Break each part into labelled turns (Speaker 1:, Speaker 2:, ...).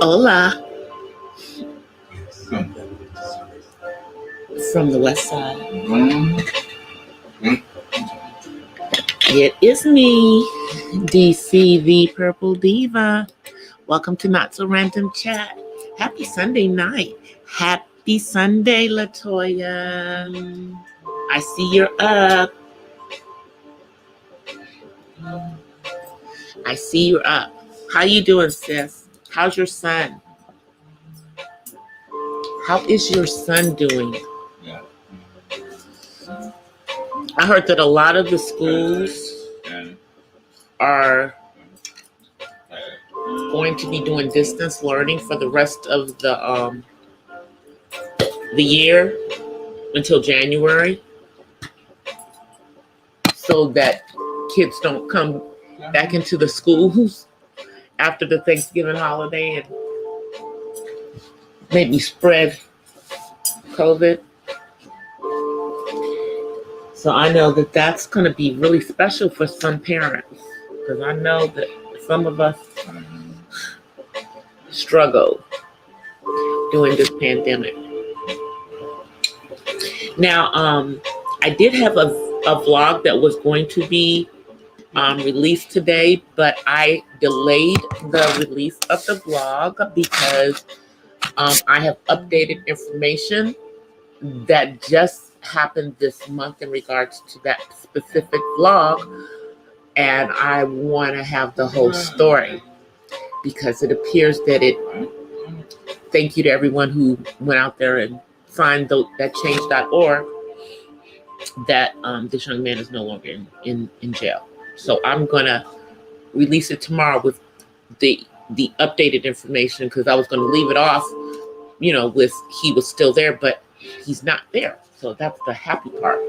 Speaker 1: Hola. From the west side. It is me, DC the Purple Diva. Welcome to Not So Random Chat. Happy Sunday night. Happy Sunday, Latoya. I see you're up. I see you're up. How you doing, sis? How's your son? How is your son doing? I heard that a lot of the schools are going to be doing distance learning for the rest of the year until January, so that kids don't come back into the schools after the Thanksgiving holiday and maybe spread COVID. So I know that that's going to be really special for some parents, because I know that some of us struggle during this pandemic. Now, I did have a vlog that was going to be released today, but I delayed the release of the vlog because I have updated information that just happened this month in regards to that specific vlog, and I want to have the whole story, because it appears that thank you to everyone who went out there and signed that change.org, that this young man is no longer in jail. So I'm gonna release it tomorrow with the updated information, because I was going to leave it off, with he was still there, but he's not there. So that's the happy part.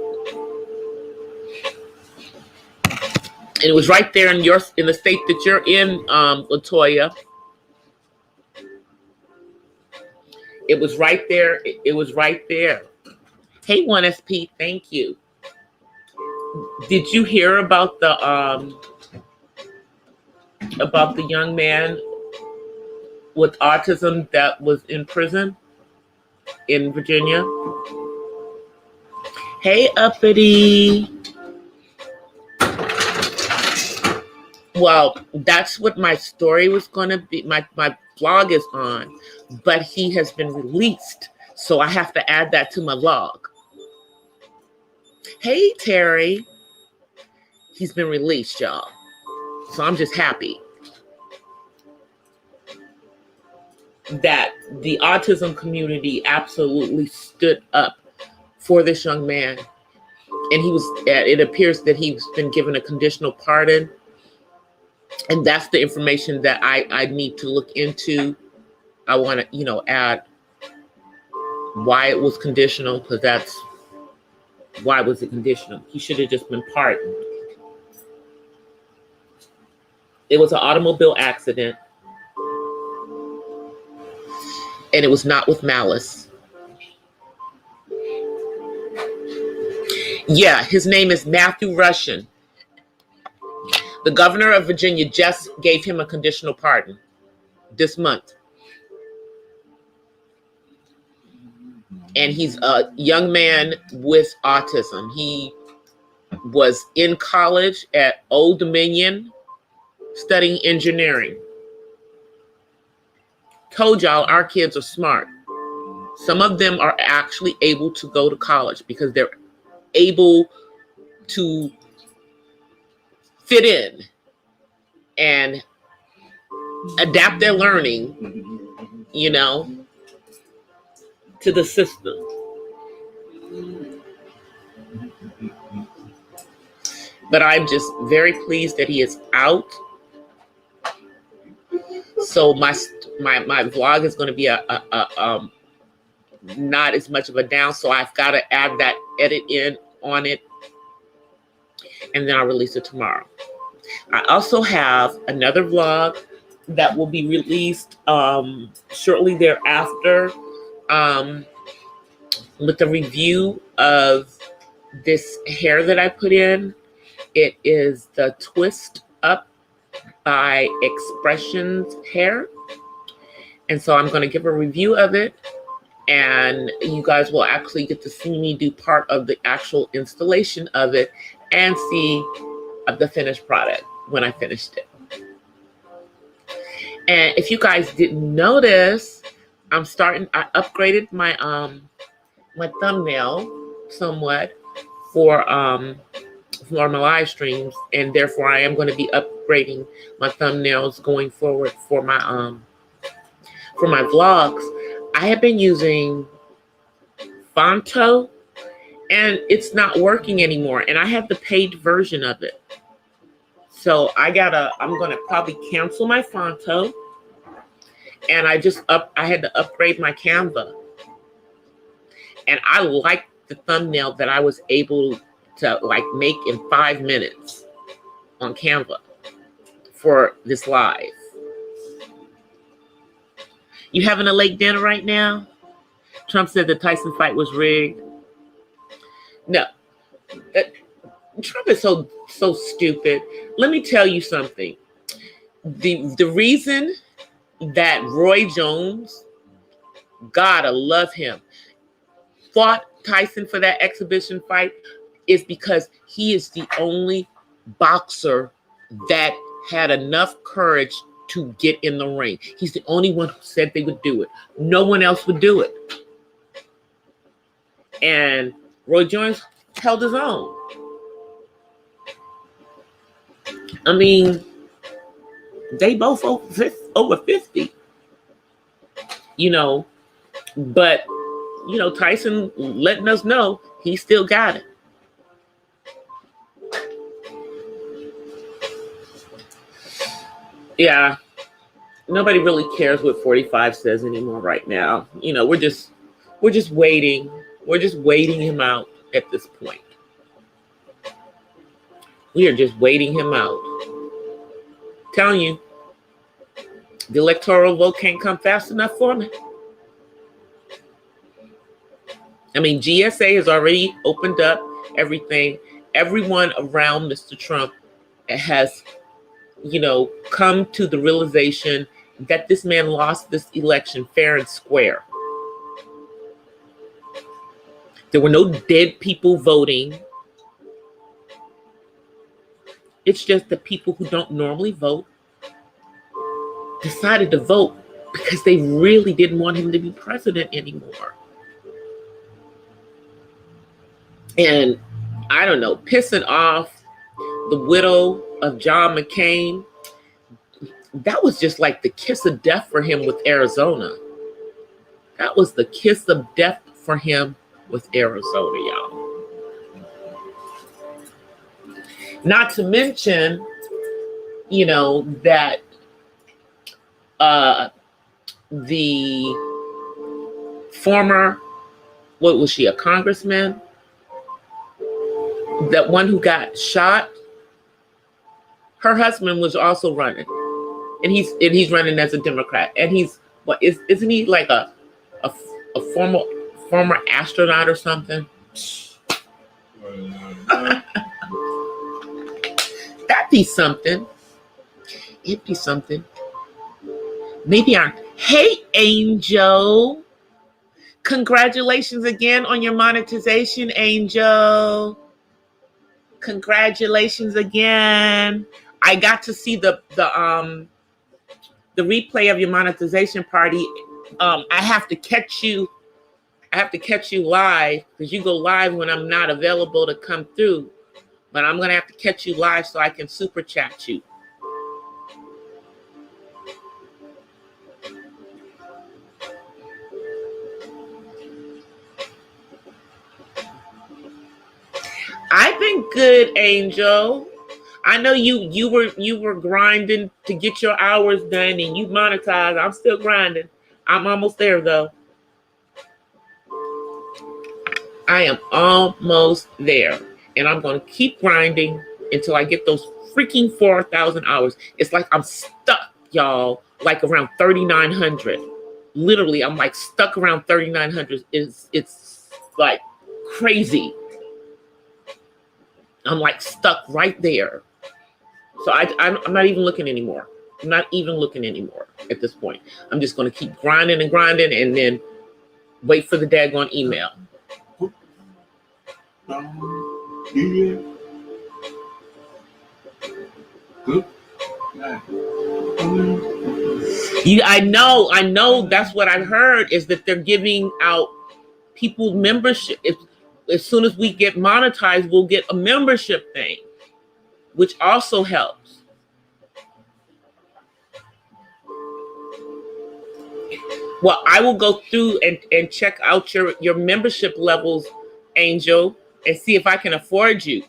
Speaker 1: And it was right there in the state that you're in, Latoya. It was right there. It was right there. Hey, 1SP, thank you. Did you hear about the young man with autism that was in prison in Virginia? Hey, uppity. Well, that's what my story was going to be. My vlog is on, but he has been released. So I have to add that to my vlog. Hey, Terry. He's been released, y'all. So I'm just happy that the autism community absolutely stood up for this young man. And it appears that he's been given a conditional pardon. And that's the information that I need to look into. I want to, add why it was conditional, because that's why was it conditional? He should have just been pardoned. It was an automobile accident, and it was not with malice. Yeah, his name is Matthew Russian. The governor of Virginia just gave him a conditional pardon this month. And he's a young man with autism. He was in college at Old Dominion studying engineering. Told y'all our kids are smart. Some of them are actually able to go to college because they're able to fit in and adapt their learning, to the system. But I'm just very pleased that he is out. So my vlog is going to be a not as much of a down. So I've got to add that edit in on it, and then I'll release it tomorrow. I also have another vlog that will be released shortly thereafter, with a review of this hair that I put in. It is the Twist Up by Expressions hair. And so I'm going to give a review of it. And you guys will actually get to see me do part of the actual installation of it and see the finished product when I finished it. And if you guys didn't notice, I upgraded my my thumbnail somewhat for my live streams, and therefore I am going to be upgrading my thumbnails going forward for my vlogs. I have been using Fonto, and it's not working anymore, and I have the paid version of it. So I'm going to probably cancel my Fonto, and I had to upgrade my Canva. And I like the thumbnail that I was able to make in 5 minutes on Canva for this live. You having a late dinner right now? Trump said the Tyson fight was rigged. No, Trump is so stupid. Let me tell you something. The reason that Roy Jones, gotta love him, fought Tyson for that exhibition fight is because he is the only boxer that had enough courage to get in the ring. He's the only one who said they would do it. No one else would do it. And Roy Jones held his own. I mean, they both over 50, but, Tyson letting us know he still got it. Yeah, nobody really cares what 45 says anymore right now. We're just waiting. We're just waiting him out at this point. We are just waiting him out. Telling you, the electoral vote can't come fast enough for me. I mean, GSA has already opened up everything. Everyone around Mr. Trump has, come to the realization that this man lost this election fair and square. There were no dead people voting. It's just the people who don't normally vote decided to vote because they really didn't want him to be president anymore. And I don't know, pissing off the widow of John McCain, that was just like the kiss of death for him with Arizona. That was the kiss of death for him with Arizona, y'all. Not to mention, that the former, what was she, a congressman? That one who got shot, her husband was also running, and he's running as a Democrat, and isn't he like a former astronaut or something? That'd be something. It'd be something. Maybe hey, Angel. Congratulations again on your monetization, Angel. Congratulations again. I got to see the replay of your monetization party. I have to catch you live because you go live when I'm not available to come through. But I'm going to have to catch you live so I can super chat you. I've been good, Angel. I know you were grinding to get your hours done and you monetized. I'm still grinding. I'm almost there though. I am almost there. And I'm going to keep grinding until I get those freaking 4,000 hours. It's like I'm stuck, y'all, like around 3,900. Literally, I'm like stuck around 3,900. It's like crazy. I'm like stuck right there. So I'm not even looking anymore. I'm not even looking anymore at this point. I'm just going to keep grinding and grinding and then wait for the daggone email. I know that's what I heard is that they're giving out people membership. As soon as we get monetized, we'll get a membership thing, which also helps. Well, I will go through and check out your membership levels, Angel, and see if I can afford you.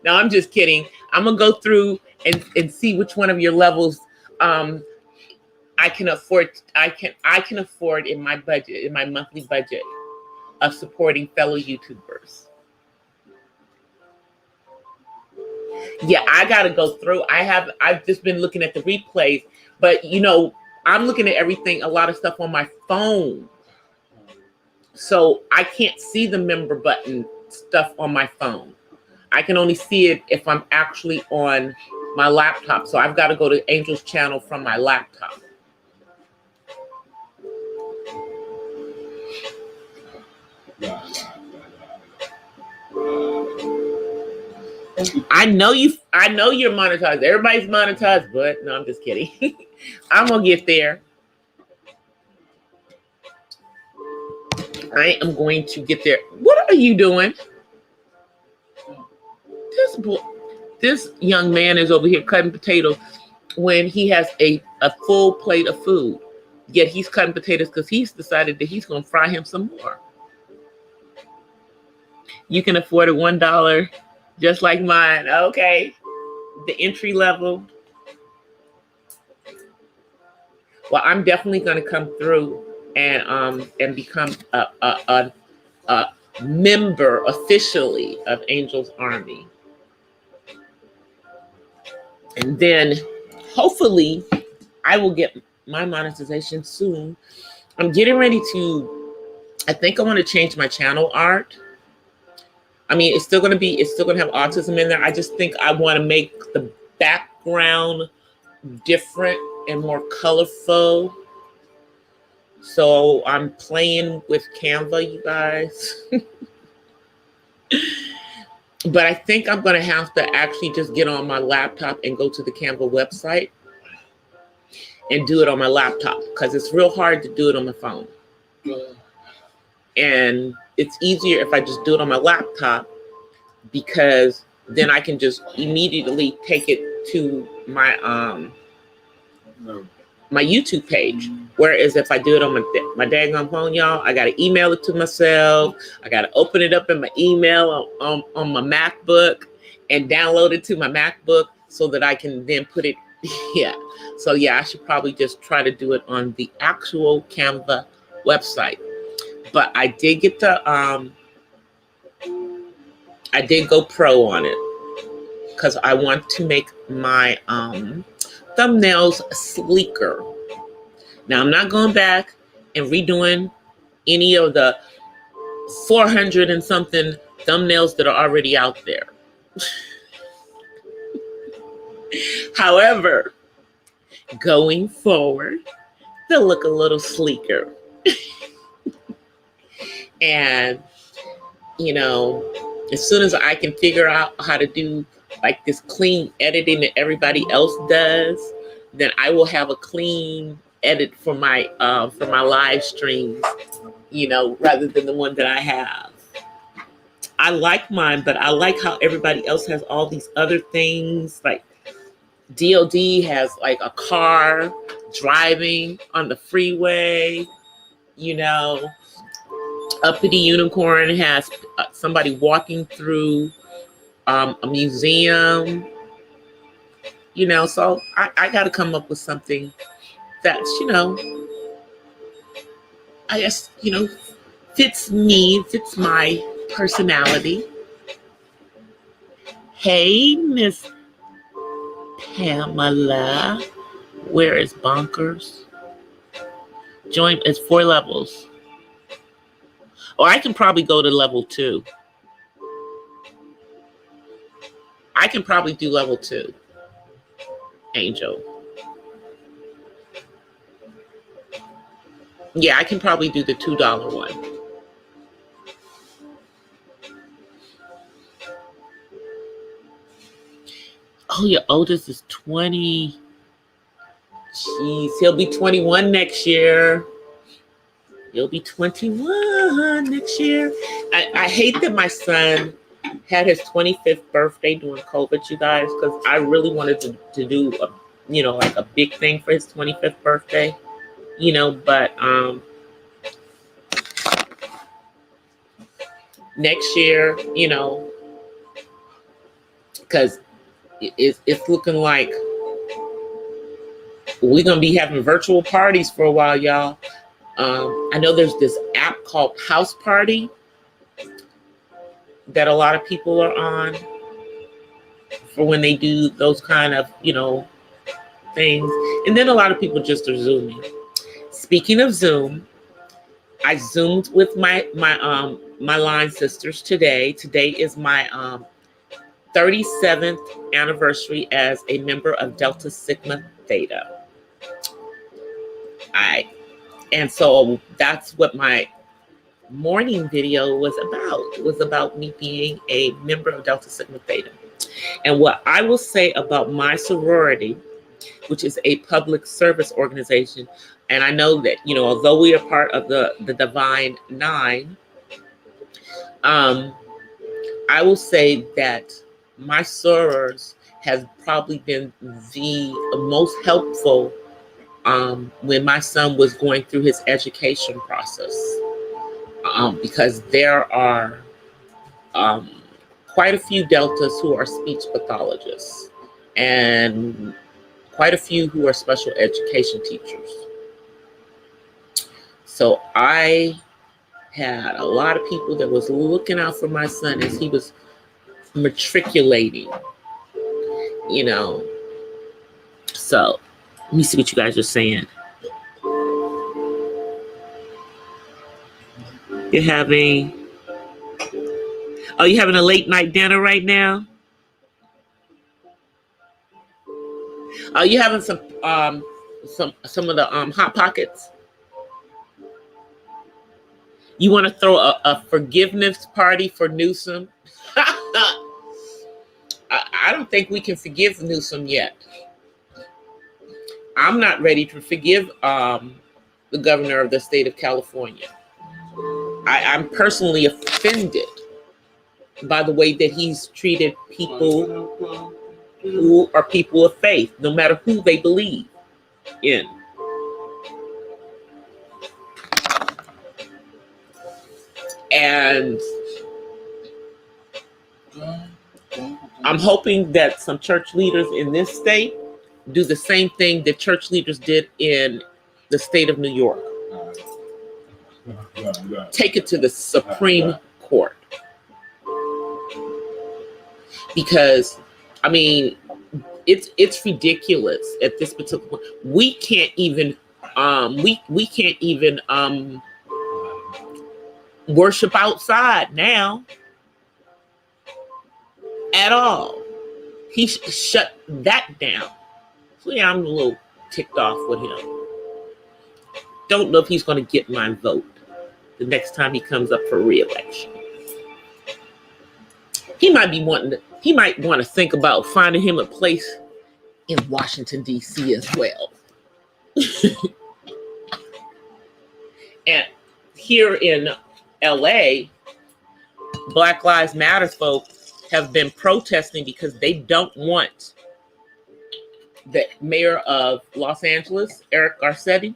Speaker 1: No, I'm just kidding. I'm gonna go through and see which one of your levels I can afford. I can afford in my budget, in my monthly budget of supporting fellow YouTubers. Yeah, I gotta go through. I've just been looking at the replays, but you know, I'm looking at everything, a lot of stuff on my phone. So I can't see the member button stuff on my phone. I can only see it if I'm actually on my laptop. So I've got to go to Angel's channel from my laptop. I know you're monetized. Everybody's monetized, but no, I'm just kidding. I'm gonna get there. I am going to get there. What are you doing? This young man is over here cutting potatoes when he has a full plate of food. Yet he's cutting potatoes because he's decided that he's going to fry him some more. You can afford it $1, just like mine. Okay. The entry level. Well, I'm definitely going to come through and become a member officially of Angel's Army. And then hopefully I will get my monetization soon. I'm getting ready to, I think I want to change my channel art. I mean, it's still going to have autism in there. I just think I want to make the background different and more colorful. So I'm playing with Canva, you guys. But I think I'm going to have to actually just get on my laptop and go to the Canva website and do it on my laptop because it's real hard to do it on my phone. And it's easier if I just do it on my laptop because then I can just immediately take it to my my YouTube page. Whereas if I do it on my daggone phone, y'all, I got to email it to myself. I got to open it up in my email on my MacBook and download it to my MacBook so that I can then put it. Yeah. So yeah, I should probably just try to do it on the actual Canva website. But I did get I did go pro on it because I want to make my thumbnails sleeker. Now I'm not going back and redoing any of the 400 and something thumbnails that are already out there. However, going forward, they'll look a little sleeker. And, you know, as soon as I can figure out how to do like this clean editing that everybody else does, then I will have a clean edit for my live streams, you know, rather than the one that I have. I like mine, but I like how everybody else has all these other things. Like DOD has like a car driving on the freeway, you know. Uppity Unicorn has somebody walking through a museum, you know. So I got to come up with something that's, you know, I guess, you know, fits me, fits my personality. Hey, Miss Pamela, where is Bonkers? Join, it's 4 levels. Or I can probably go to level 2. I can probably do level 2, Angel. Yeah, I can probably do the $2 one. Oh, your oldest is 20. Jeez, he'll be 21 next year. He'll be 21 next year. I hate that my son had his 25th birthday during COVID, you guys, because I really wanted to do a, like a big thing for his 25th birthday, but next year, because it's looking like we're going to be having virtual parties for a while, y'all. I know there's this app called House Party that a lot of people are on for when they do those kind of, things. And then a lot of people just are Zooming. Speaking of Zoom, I Zoomed with my line sisters today. Today is my 37th anniversary as a member of Delta Sigma Theta. And so that's what my morning video was about. It was about me being a member of Delta Sigma Theta. And what I will say about my sorority, which is a public service organization, and I know that, although we are part of the Divine Nine, I will say that my sorors has probably been the most helpful when my son was going through his education process, because there are quite a few Deltas who are speech pathologists and quite a few who are special education teachers. So I had a lot of people that was looking out for my son as he was matriculating, So let me see what you guys are saying. You're having a late night dinner right now? Are you having some of the Hot Pockets? You want to throw a forgiveness party for Newsom? I don't think we can forgive Newsom yet. I'm not ready to forgive the governor of the state of California. I'm personally offended by the way that he's treated people who are people of faith, no matter who they believe in. And I'm hoping that some church leaders in this state do the same thing that church leaders did in the state of New York. Take it to the Supreme Court. Because, it's ridiculous at this particular point. We can't even worship outside now at all. He shut that down. So yeah, I'm a little ticked off with him. Don't know if he's going to get my vote the next time he comes up for re-election. He might want to think about finding him a place in Washington, D.C. as well. And here in L.A., Black Lives Matter folks have been protesting because they don't want the mayor of Los Angeles, Eric Garcetti.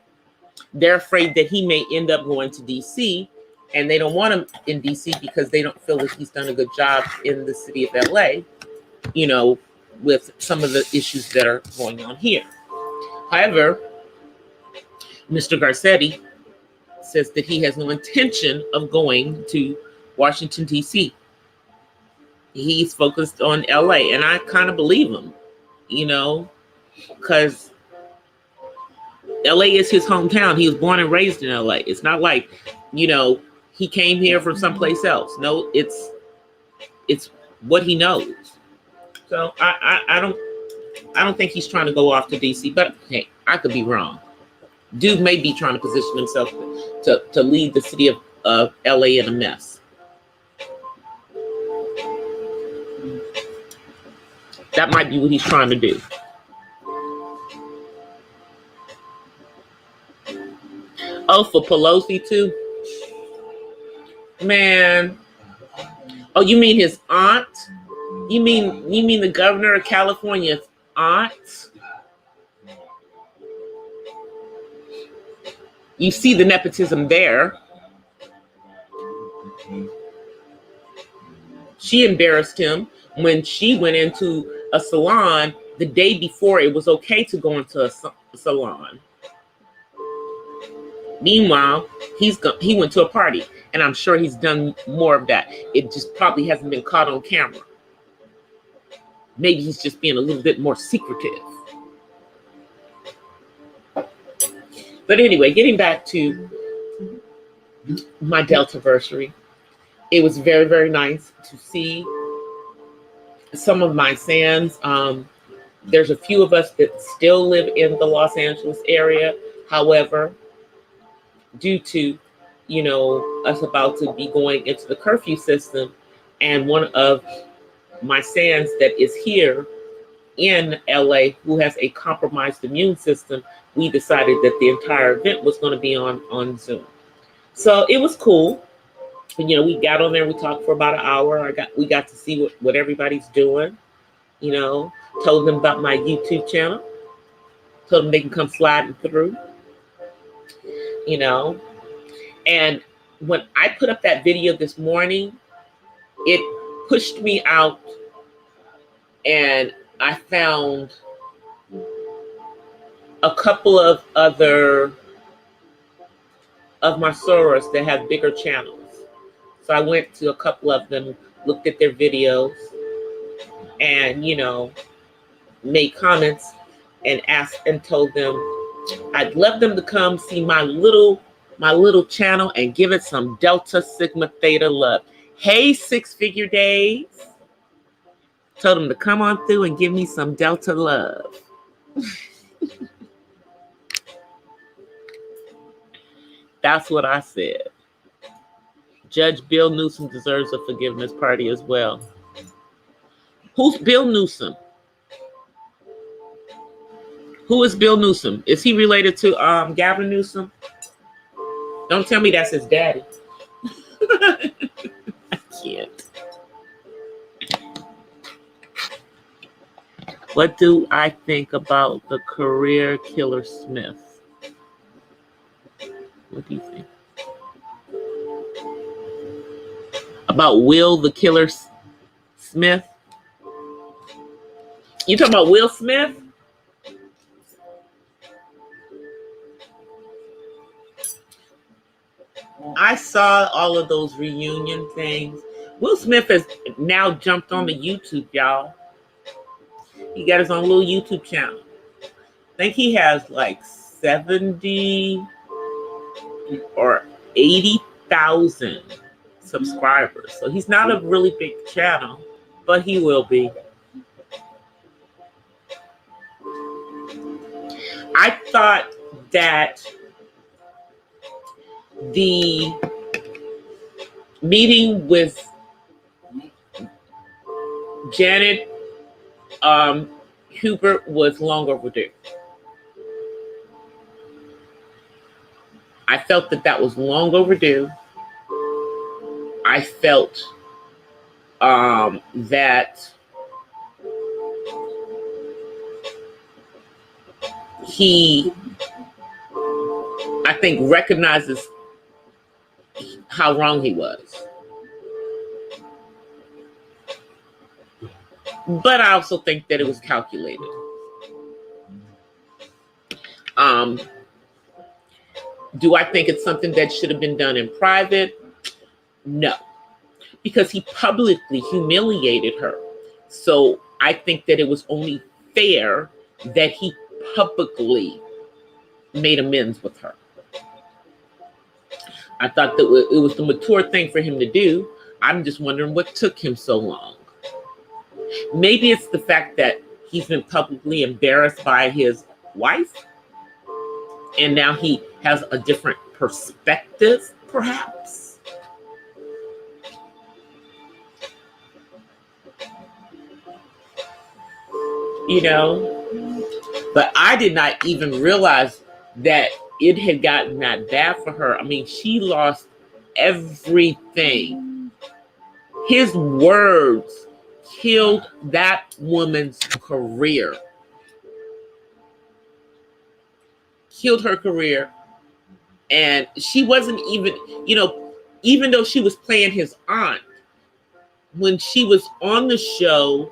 Speaker 1: They're afraid that he may end up going to D.C., and they don't want him in D.C. because they don't feel that he's done a good job in the city of L.A., with some of the issues that are going on here. However, Mr. Garcetti says that he has no intention of going to Washington, D.C. He's focused on L.A., and I kind of believe him, because L.A. is his hometown. He was born and raised in L.A. It's not like, he came here from someplace else. No, it's what he knows. So I don't think he's trying to go off to DC, but hey, I could be wrong. Dude may be trying to position himself to lead the city of LA in a mess. That might be what he's trying to do. Oh, for Pelosi too? Man. Oh, you mean his aunt? You mean the governor of California's aunt? You see the nepotism there. She embarrassed him when she went into a salon the day before it was okay to go into a salon. Meanwhile, he went to a party, and I'm sure he's done more of that. It just probably hasn't been caught on camera. Maybe he's just being a little bit more secretive. But anyway, getting back to my Deltaversary, it was very, very nice to see some of my fans. There's a few of us that still live in the Los Angeles area. However, due to, us about to be going into the curfew system, and one of my fans that is here in LA who has a compromised immune system, we decided that the entire event was going to be on Zoom. So it was cool. We got on there, we talked for about an hour. We got to see what everybody's doing, told them about my YouTube channel, told them they can come sliding through, And when I put up that video this morning, it pushed me out, and I found a couple of other of my sorors that have bigger channels. So I went to a couple of them, looked at their videos, and made comments and asked and told them I'd love them to come see my little channel and give it some Delta Sigma Theta love. Hey, Six Figure Days. Told them to come on through and give me some Delta love. That's what I said. Judge Bill Newsom deserves a forgiveness party as well. Who's Bill Newsom? Who is Bill Newsom? Is he related to Gavin Newsom? Don't tell me that's his daddy. I can't. What do I think about the career killer Smith? What do you think? About Will the Killer Smith? You talking about Will Smith? I saw all of those reunion things. Will Smith has now jumped on the YouTube, y'all. He got his own little YouTube channel. I think he has like 70 or 80,000 subscribers. So he's not a really big channel, but he will be. I thought that the meeting with Janet Hubert was long overdue. I felt that was long overdue. I felt that he, I think, recognizes how wrong he was. But I also think that it was calculated. Do I think it's something that should have been done in private? No, because he publicly humiliated her. So I think that it was only fair that he publicly made amends with her. I thought that it was the mature thing for him to do. I'm just wondering what took him so long. Maybe it's the fact that he's been publicly embarrassed by his wife, and now he has a different perspective, perhaps. You know, but I did not even realize that it had gotten that bad for her. I mean, she lost everything. His words killed that woman's career. Killed her career. And she wasn't even, even though she was playing his aunt, when she was on the show,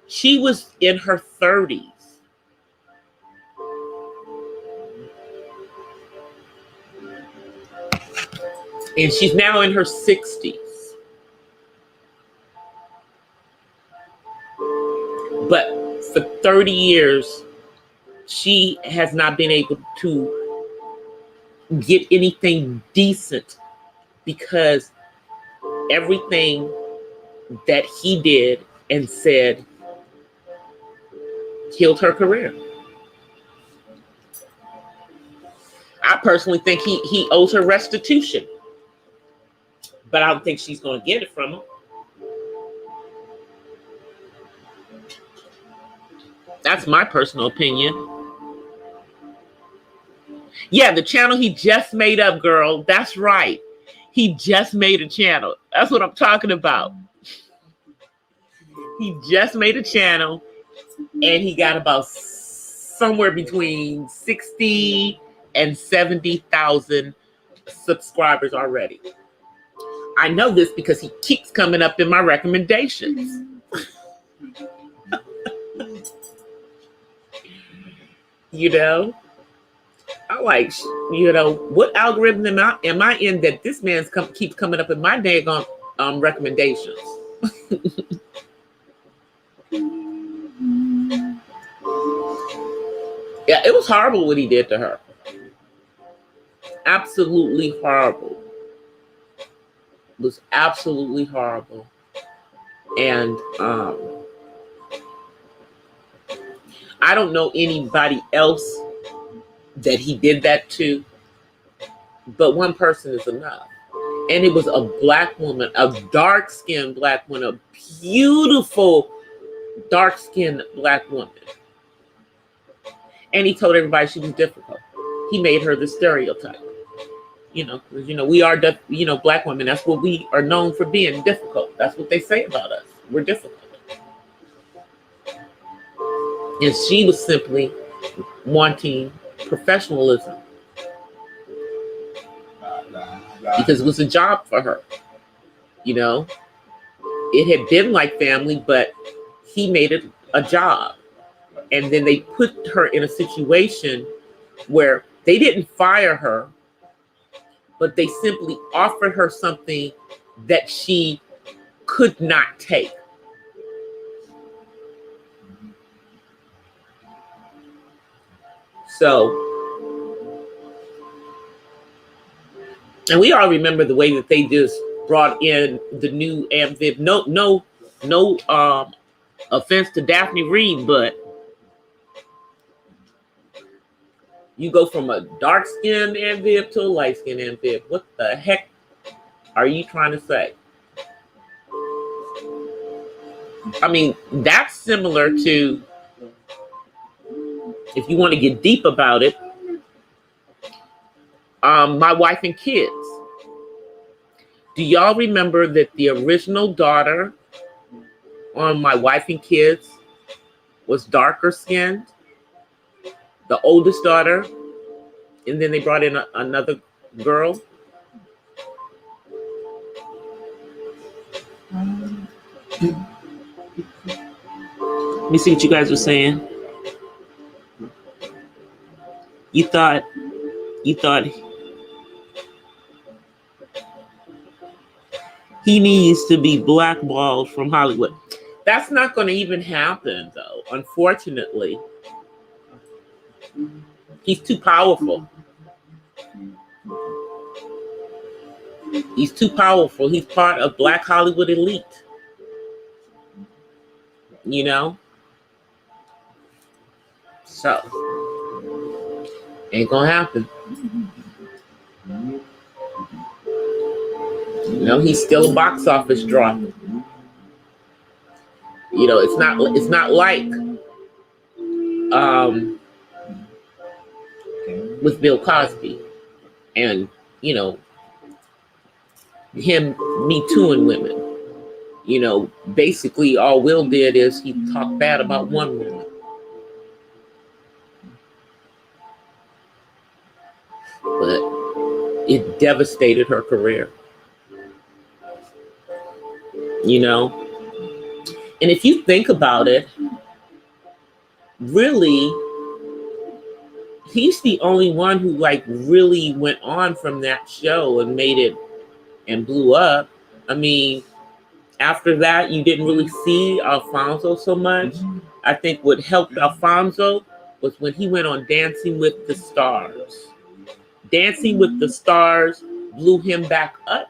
Speaker 1: she was in her 30s. And she's now in her 60s. But for 30 years, she has not been able to get anything decent because everything that he did and said killed her career. I personally think he owes her restitution, but I don't think she's going to get it from him. That's my personal opinion. Yeah, the channel he just made up, girl. That's right. He just made a channel. That's what I'm talking about. He just made a channel and he got about somewhere between 60 and 70,000 subscribers already. I know this because he keeps coming up in my recommendations. I like, what algorithm am I in that this man keeps coming up in my daggone recommendations? Yeah, it was horrible what he did to her. Absolutely horrible. It was absolutely horrible. And I don't know anybody else that he did that to, but one person is enough. And it was a black woman, a dark-skinned black woman, a beautiful dark-skinned black woman. And he told everybody she was difficult. He made her the stereotype. We are, black women. That's what we are known for, being difficult. That's what they say about us. We're difficult. And she was simply wanting professionalism because it was a job for her. It had been like family, but he made it a job. And then they put her in a situation where they didn't fire her, but they simply offered her something that she could not take. So, and we all remember the way that they just brought in the new Amphib. No offense to Daphne Reed, but you go from a dark-skinned Amphib to a light-skinned Amphib. What the heck are you trying to say? I mean, that's similar to, if you want to get deep about it, My Wife and Kids. Do y'all remember that the original daughter on My Wife and Kids was darker skinned? The oldest daughter, and then they brought in another girl. Let me see what you guys were saying. You thought he needs to be blackballed from Hollywood. That's not going to even happen, though, unfortunately. He's too powerful. He's too powerful. He's part of Black Hollywood elite. you know? So, ain't gonna happen. You know, he's still a box office draw. You know, it's not like with Bill Cosby and, you know, him Me Tooing women. You know, basically all Will did is he talked bad about one woman. But it devastated her career. You know? And if you think about it, really, he's the only one who like really went on from that show and made it and blew up. I mean, after that, you didn't really see Alfonso so much. I think what helped Alfonso was when he went on Dancing with the Stars. Dancing with the Stars blew him back up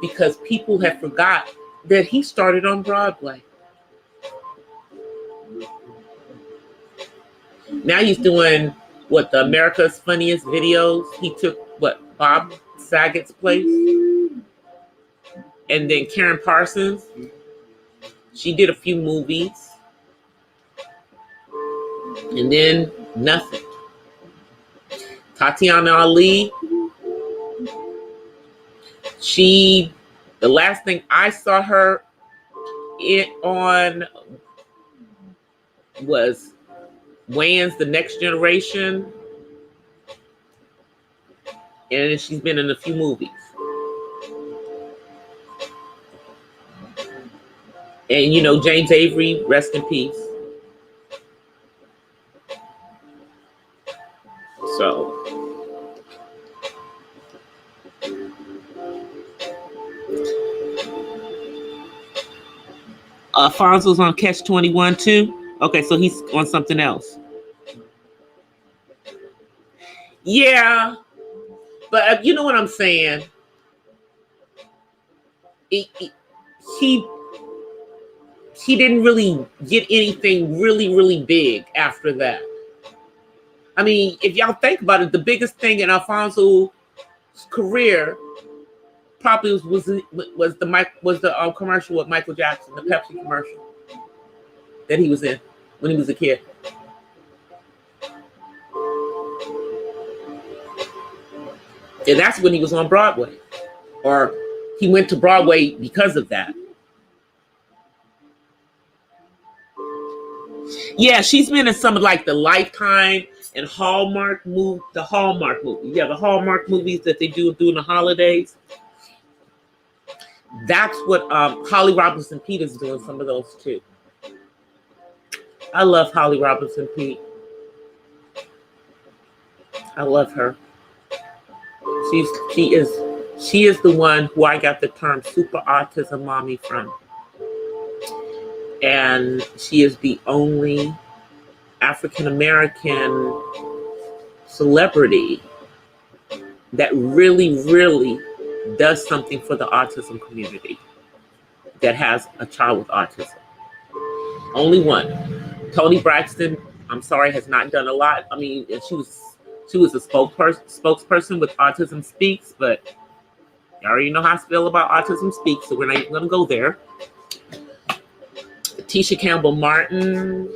Speaker 1: because people had forgot that he started on Broadway. Now he's doing what, the America's Funniest Videos. He took what, Bob Saget's place, and then Karen Parsons. She did a few movies, and then nothing. Tatiana Ali. The last thing I saw her on was Wayans The Next Generation, and she's been in a few movies. And you know, James Avery, rest in peace. So Alfonso's on Catch 21 too. Okay, so he's on something else. Yeah, but you know what I'm saying? He didn't really get anything really big after that. I mean, if y'all think about it, the biggest thing in Alfonso's career probably was the commercial with Michael Jackson, the Pepsi commercial that he was in when he was a kid. And that's when he was on Broadway, or he went to Broadway because of that. Yeah, she's been in some of like the Lifetime and Hallmark movie, the Hallmark movies that they do during the holidays. That's what Holly Robinson Peete is doing some of those too. I love Holly Robinson Peete. I love her. She is the one who I got the term super autism mommy from. And she is the only African American celebrity that really does something for the autism community that has a child with autism. Only one. Toni Braxton, I'm sorry, has not done a lot. I mean, she was a spokesperson with Autism Speaks, but you already know how I feel about Autism Speaks, so we're not even going to go there. Tisha Campbell Martin,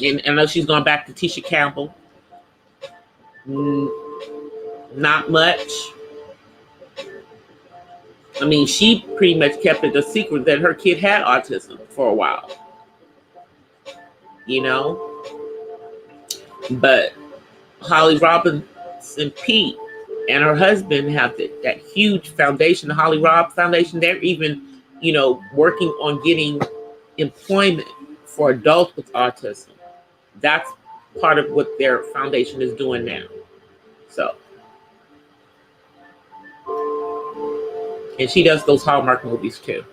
Speaker 1: and I know she's going back to Tisha Campbell. Not much. I mean, she pretty much kept it a secret that her kid had autism for a while. You know? But Holly Robinson Peete and her husband have that huge foundation, the Holly Rob Foundation. They're even, you know, working on getting employment for adults with autism. That's part of what their foundation is doing now. So, and she does those Hallmark movies too.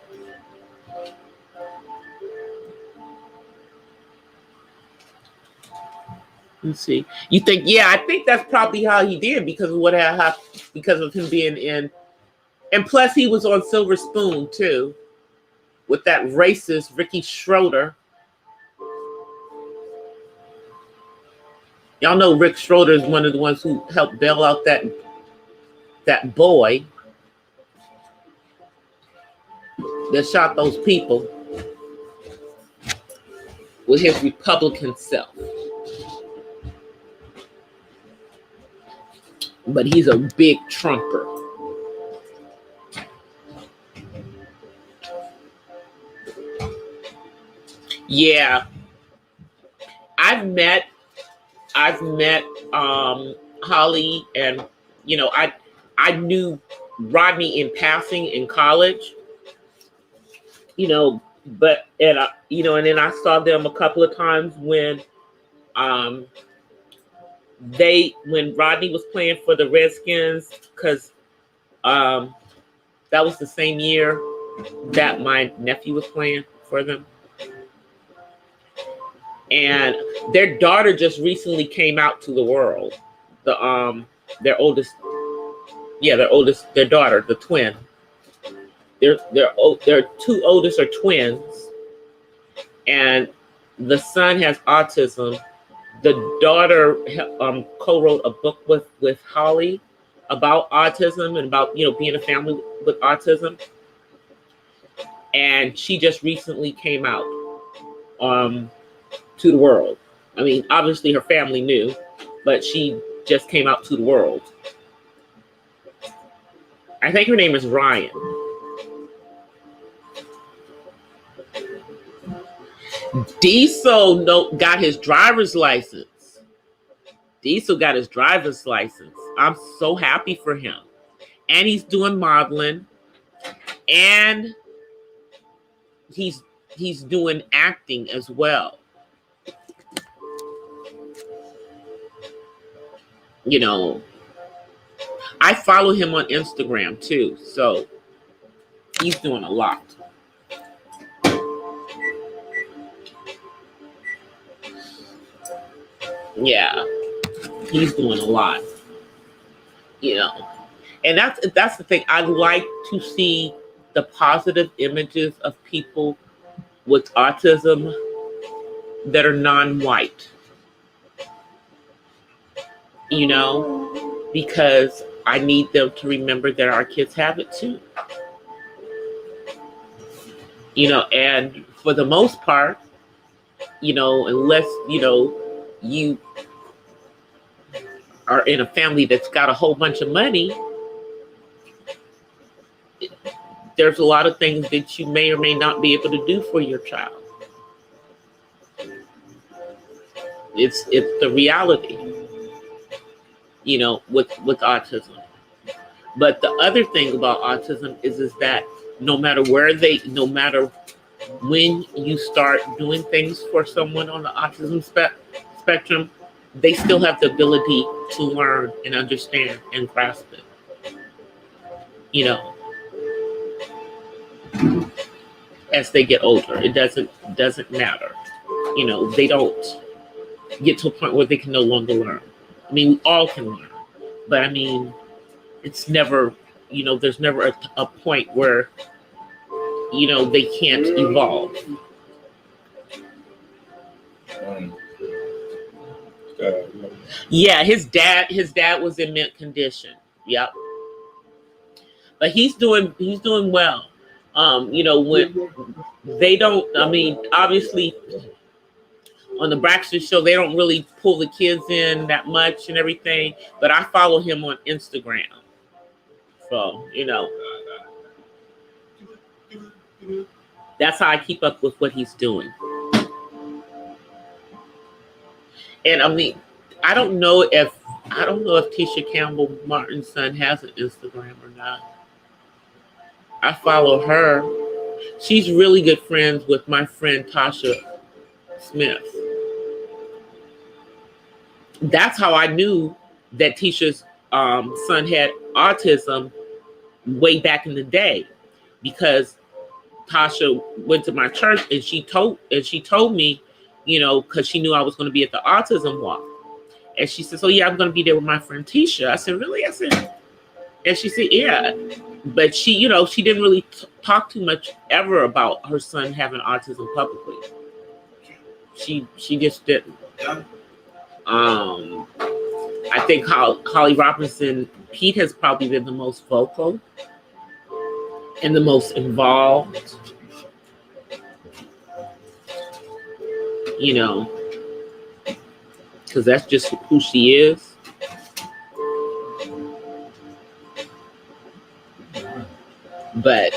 Speaker 1: Let's see. You think? Yeah, I think that's probably how he did because of him being in, and plus he was on Silver Spoon too. with that racist Ricky Schroeder. Y'all know Rick Schroeder is one of the ones who helped bail out that boy that shot those people with his Republican self. But he's a big Trumper. Yeah. I've met Holly, and I knew Rodney in passing in college, but and then I saw them a couple of times when Rodney was playing for the Redskins, because that was the same year that my nephew was playing for them. And their daughter just recently came out to the world. Their daughter, the twin. Their two oldest are twins, and the son has autism. The daughter co-wrote a book with Holly about autism and about being a family with autism, and she just recently came out to the world. I mean, obviously her family knew, but she just came out to the world. I think her name is Ryan. Diesel got his driver's license. I'm so happy for him. And he's doing modeling, and he's doing acting as well. I follow him on Instagram too, so he's doing a lot. Yeah, he's doing a lot. And that's the thing. I like to see the positive images of people with autism that are non-white. Because I need them to remember that our kids have it too. And for the most part, unless, you are in a family that's got a whole bunch of money, there's a lot of things that you may or may not be able to do for your child. It's the reality, with autism. But the other thing about autism is that no matter when you start doing things for someone on the autism spectrum, they still have the ability to learn and understand and grasp it. As they get older, it doesn't matter. They don't get to a point where they can no longer learn. I mean, we all can learn, but I mean, it's never, there's never a point where, they can't evolve. Yeah, his dad was in mint condition. Yep. But he's doing well. When they don't, I mean, obviously on the Braxton show, they don't really pull the kids in that much and everything, but I follow him on Instagram. So, that's how I keep up with what he's doing. And I mean, I don't know if Tisha Campbell Martin's son has an Instagram or not. I follow her. She's really good friends with my friend Tasha Smith. That's how I knew that Tisha's son had autism way back in the day, because Tasha went to my church and she told me, because she knew I was going to be at the autism walk, and she said, "So yeah, I'm going to be there with my friend Tisha." I said, "Really?" I said, and she said, "Yeah." but she, you know, she didn't really talk too much ever about her son having autism publicly. She just didn't. I think Holly Robinson, Pete has probably been the most vocal and the most involved. You know, because that's just who she is. But,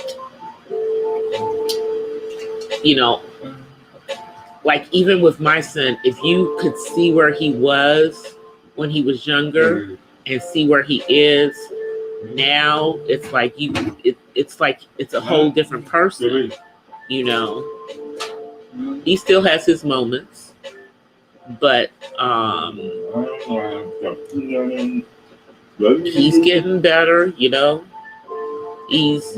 Speaker 1: you know, like even with my son, if you could see where he was when he was younger and see where he is now, it's like it's a whole different person. You know, he still has his moments, but he's getting better. You know, he's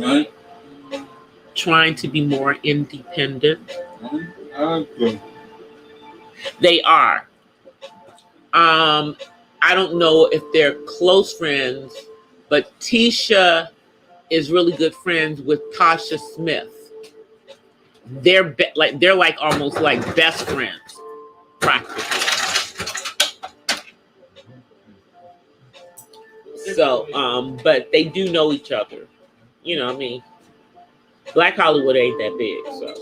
Speaker 1: trying to be more independent. They are. I don't know if they're close friends, but Tisha is really good friends with Tasha Smith. They're like almost like best friends, practically. So, but they do know each other. You know what I mean? Black Hollywood ain't that big, so.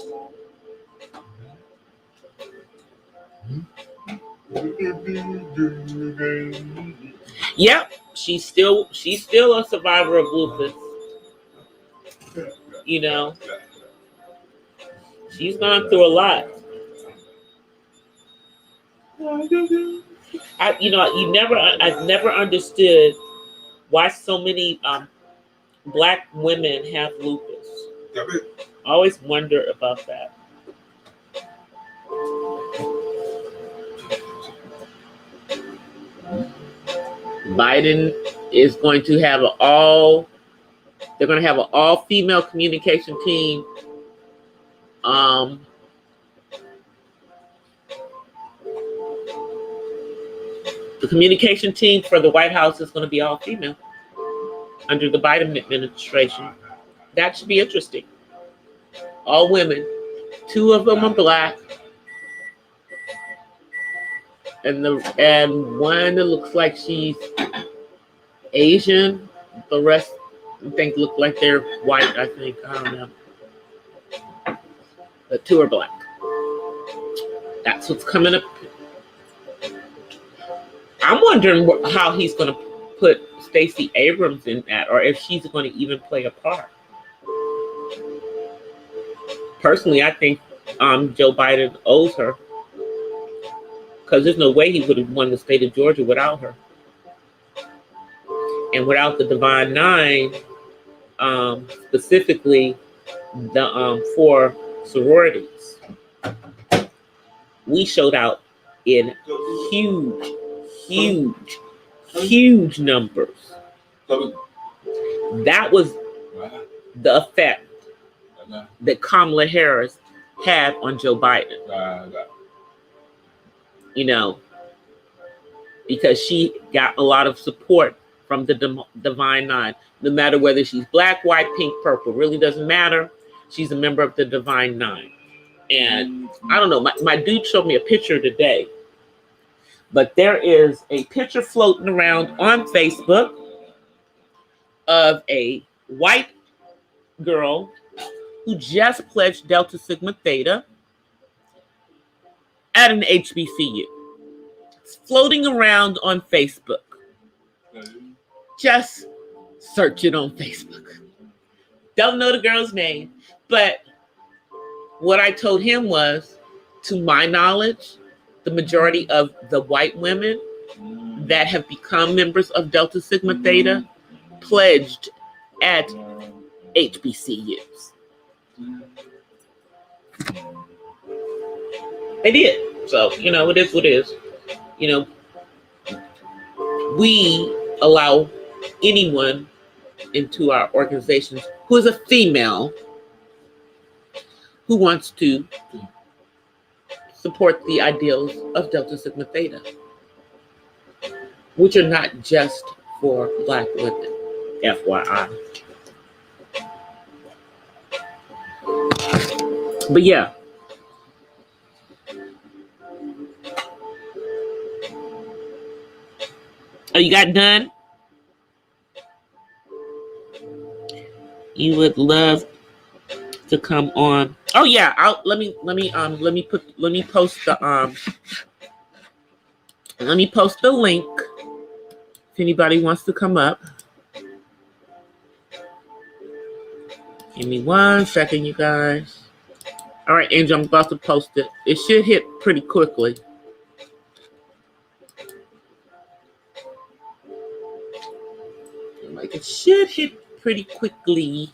Speaker 1: Yep, she's still a survivor of lupus. You know, she's gone through a lot. I've never understood why so many Black women have lupus. I always wonder about that. Biden is going to have an all-female communication team. The communication team for the White House is going to be all female under the Biden administration. That should be interesting. All women. 2 of them are Black. And one that looks like she's Asian. The rest I think look like they're white, I think. I don't know. But 2 are Black. That's what's coming up. I'm wondering how he's going to put Stacey Abrams in that, or if she's going to even play a part. Personally, I think Joe Biden owes her. Because there's no way he would have won the state of Georgia without her. And without the Divine Nine, specifically the 4 sororities, we showed out in huge numbers. That was the effect that Kamala Harris had on Joe Biden. You know, because she got a lot of support from the Divine Nine. No matter whether she's Black, white, pink, purple, really doesn't matter. She's a member of the Divine Nine. And I don't know, my dude showed me a picture today. But there is a picture floating around on Facebook of a white girl who just pledged Delta Sigma Theta at an HBCU. It's floating around on Facebook. Just search it on Facebook. Don't know the girl's name, but what I told him was, to my knowledge, the majority of the white women that have become members of Delta Sigma Theta pledged at HBCUs. They did. So, you know, it is what it is. You know, we allow anyone into our organizations who is a female who wants to support the ideals of Delta Sigma Theta, which are not just for Black women, FYI. But yeah. Oh, you got done? You would love to come on. Oh yeah, let me post the link if anybody wants to come up. Give me 1 second, you guys. All right, Angel, I'm about to post it. It should hit pretty quickly. Like it should hit pretty quickly.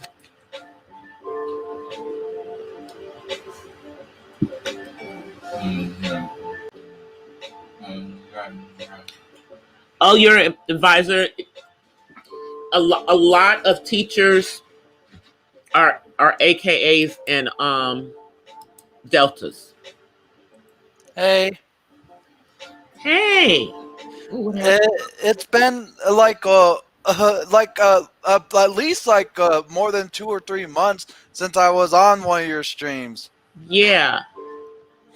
Speaker 1: Oh, you're an advisor. A lot of teachers are AKAs and deltas.
Speaker 2: Hey.
Speaker 1: Hey.
Speaker 2: It's been like at least like more than 2 or 3 months since I was on one of your streams.
Speaker 1: Yeah.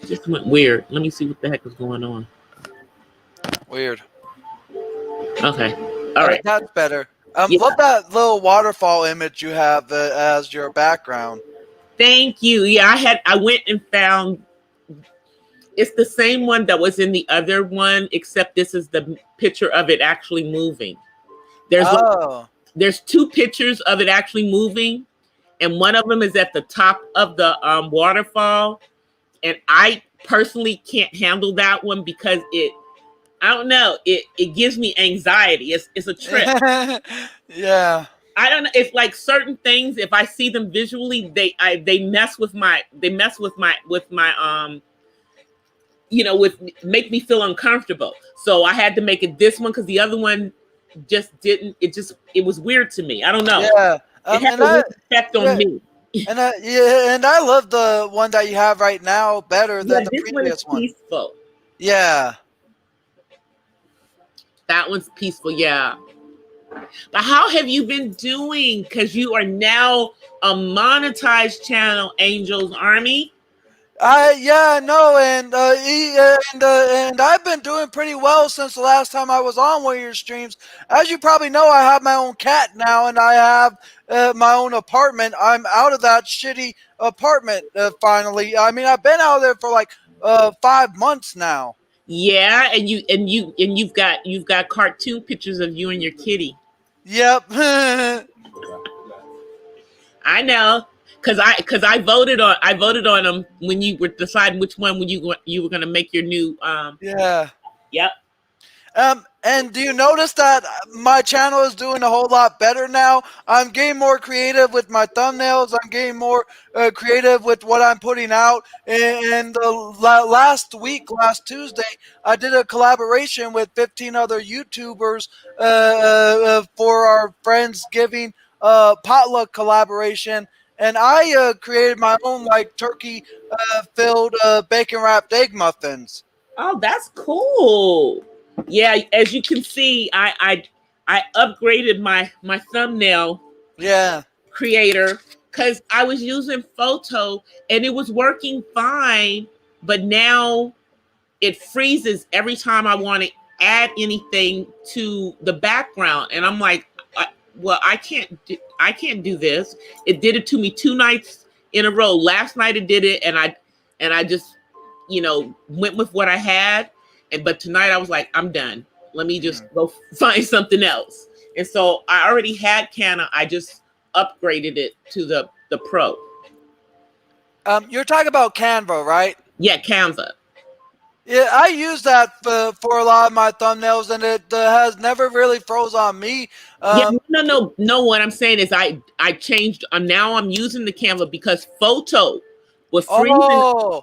Speaker 1: Just went weird. Let me see what the heck is going on.
Speaker 2: Weird.
Speaker 1: Okay. All right.
Speaker 2: That's better.
Speaker 1: Yeah.
Speaker 2: Love that little waterfall image you have as your background.
Speaker 1: Thank you. Yeah, I went and found. It's the same one that was in the other one, except this is the picture of it actually moving. There's 2 pictures of it actually moving, and one of them is at the top of the waterfall. And I personally can't handle that one because I don't know, it gives me anxiety. It's a trip.
Speaker 2: Yeah.
Speaker 1: I don't know. It's like certain things, if I see them visually, they mess with my make me feel uncomfortable. So I had to make it this one because the other one just didn't. It was weird to me. I don't know.
Speaker 2: Yeah.
Speaker 1: It had a weird effect on me.
Speaker 2: And I love the one that you have right now better than the previous one.
Speaker 1: Peaceful.
Speaker 2: Yeah.
Speaker 1: That one's peaceful. Yeah. But how have you been doing? Because you are now a monetized channel, Angel's Army.
Speaker 2: And I've been doing pretty well since the last time I was on one of your streams. As you probably know, I have my own cat now, and I have my own apartment. I'm out of that shitty apartment finally. I mean, I've been out there for like 5 months now.
Speaker 1: Yeah, and you've got cartoon pictures of you and your kitty.
Speaker 2: Yep.
Speaker 1: I know. Because I voted on them when you were deciding which one when you were going to make your new
Speaker 2: yeah.
Speaker 1: Yep.
Speaker 2: And do you notice that my channel is doing a whole lot better now? I'm getting more creative with my thumbnails. I'm getting more creative with what I'm putting out. And last Tuesday, I did a collaboration with 15 other YouTubers for our Friendsgiving potluck collaboration. And I created my own like turkey filled bacon wrapped egg muffins.
Speaker 1: Oh, that's cool. Yeah, as you can see, I upgraded my thumbnail creator because I was using photo and it was working fine, but now it freezes every time I want to add anything to the background, and I'm like, I can't do this. It did it to me 2 nights in a row. Last night it did it, and I just went with what I had. But tonight I was like, I'm done. Let me just go find something else. And so I already had Canva. I just upgraded it to the Pro.
Speaker 2: You're talking about Canva, right?
Speaker 1: Yeah, Canva.
Speaker 2: Yeah, I use that for a lot of my thumbnails, and it has never really froze on me.
Speaker 1: No. What I'm saying is I changed. Now I'm using the Canva because photo was freezing.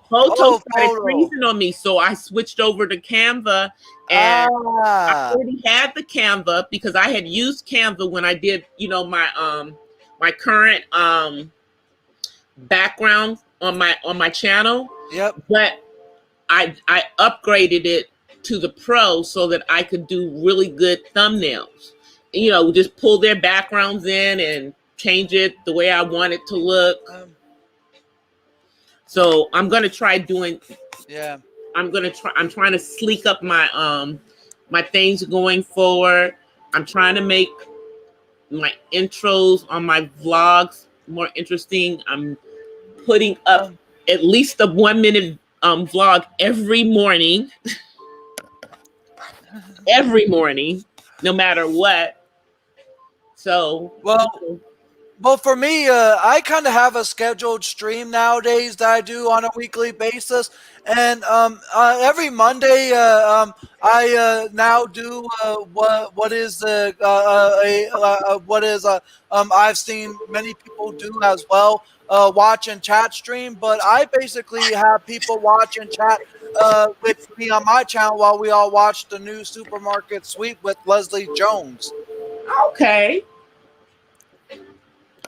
Speaker 1: Photo started freezing on me, so I switched over to Canva, and I already had the Canva because I had used Canva when I did, my current background on my channel.
Speaker 2: Yep.
Speaker 1: But I upgraded it to the Pro so that I could do really good thumbnails. Just pull their backgrounds in and change it the way I want it to look. So I'm gonna try doing.
Speaker 2: Yeah.
Speaker 1: I'm trying to sleek up my things going forward. I'm trying to make my intros on my vlogs more interesting. I'm putting up
Speaker 2: Um,
Speaker 1: at least a 1 minute vlog every morning, no matter what. So,
Speaker 2: well, Well, for me, I kind of have a scheduled stream nowadays that I do on a weekly basis, and every Monday, I now do what is what is I've seen many people do as well, watch and chat stream. But I basically have people watch and chat with me on my channel while we all watch the new supermarket sweep with Leslie Jones.
Speaker 1: okay,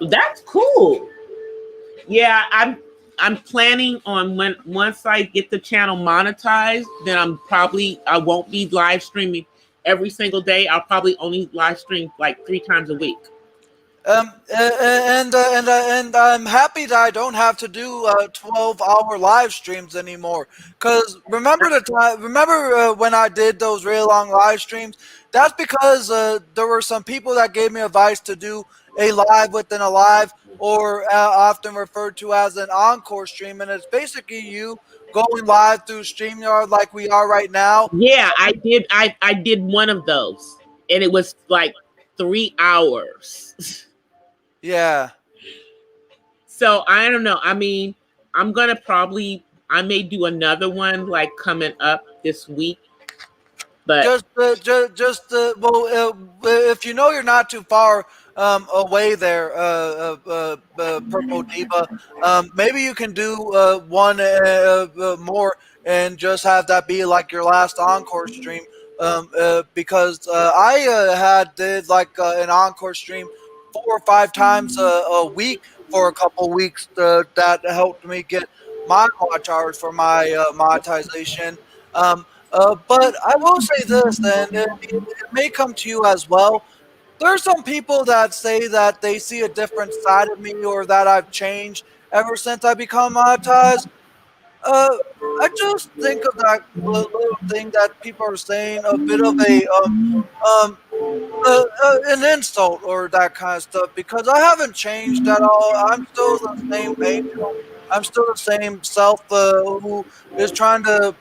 Speaker 1: that's cool. Yeah, I'm planning on when once I get the channel monetized, then I won't be live streaming every single day. I'll probably only live stream like 3 times a week.
Speaker 2: And I'm happy that I don't have to do 12-hour live streams anymore. Cause remember the time? Remember when I did those really long live streams? That's because there were some people that gave me advice to do a live within a live, or often referred to as an encore stream, and it's basically you going live through StreamYard like we are right now.
Speaker 1: Yeah, I did one of those, and it was like 3 hours.
Speaker 2: Yeah.
Speaker 1: So I don't know. I mean, I'm gonna probably I may do another one like coming up this week, but
Speaker 2: If you know you're not too far away there, Purple Diva, maybe you can do one more and just have that be like your last encore stream. Because I had did like an encore stream 4 or 5 times a week for a couple weeks. That helped me get my watch hours for my monetization. But I will say this, and it may come to you as well. There's some people that say that they see a different side of me or that I've changed ever since I become monetized. Uh, I just think of that little thing that people are saying a bit of a um, an insult or that kind of stuff because I haven't changed at all. I'm still the same angel. I'm still the same self who is trying to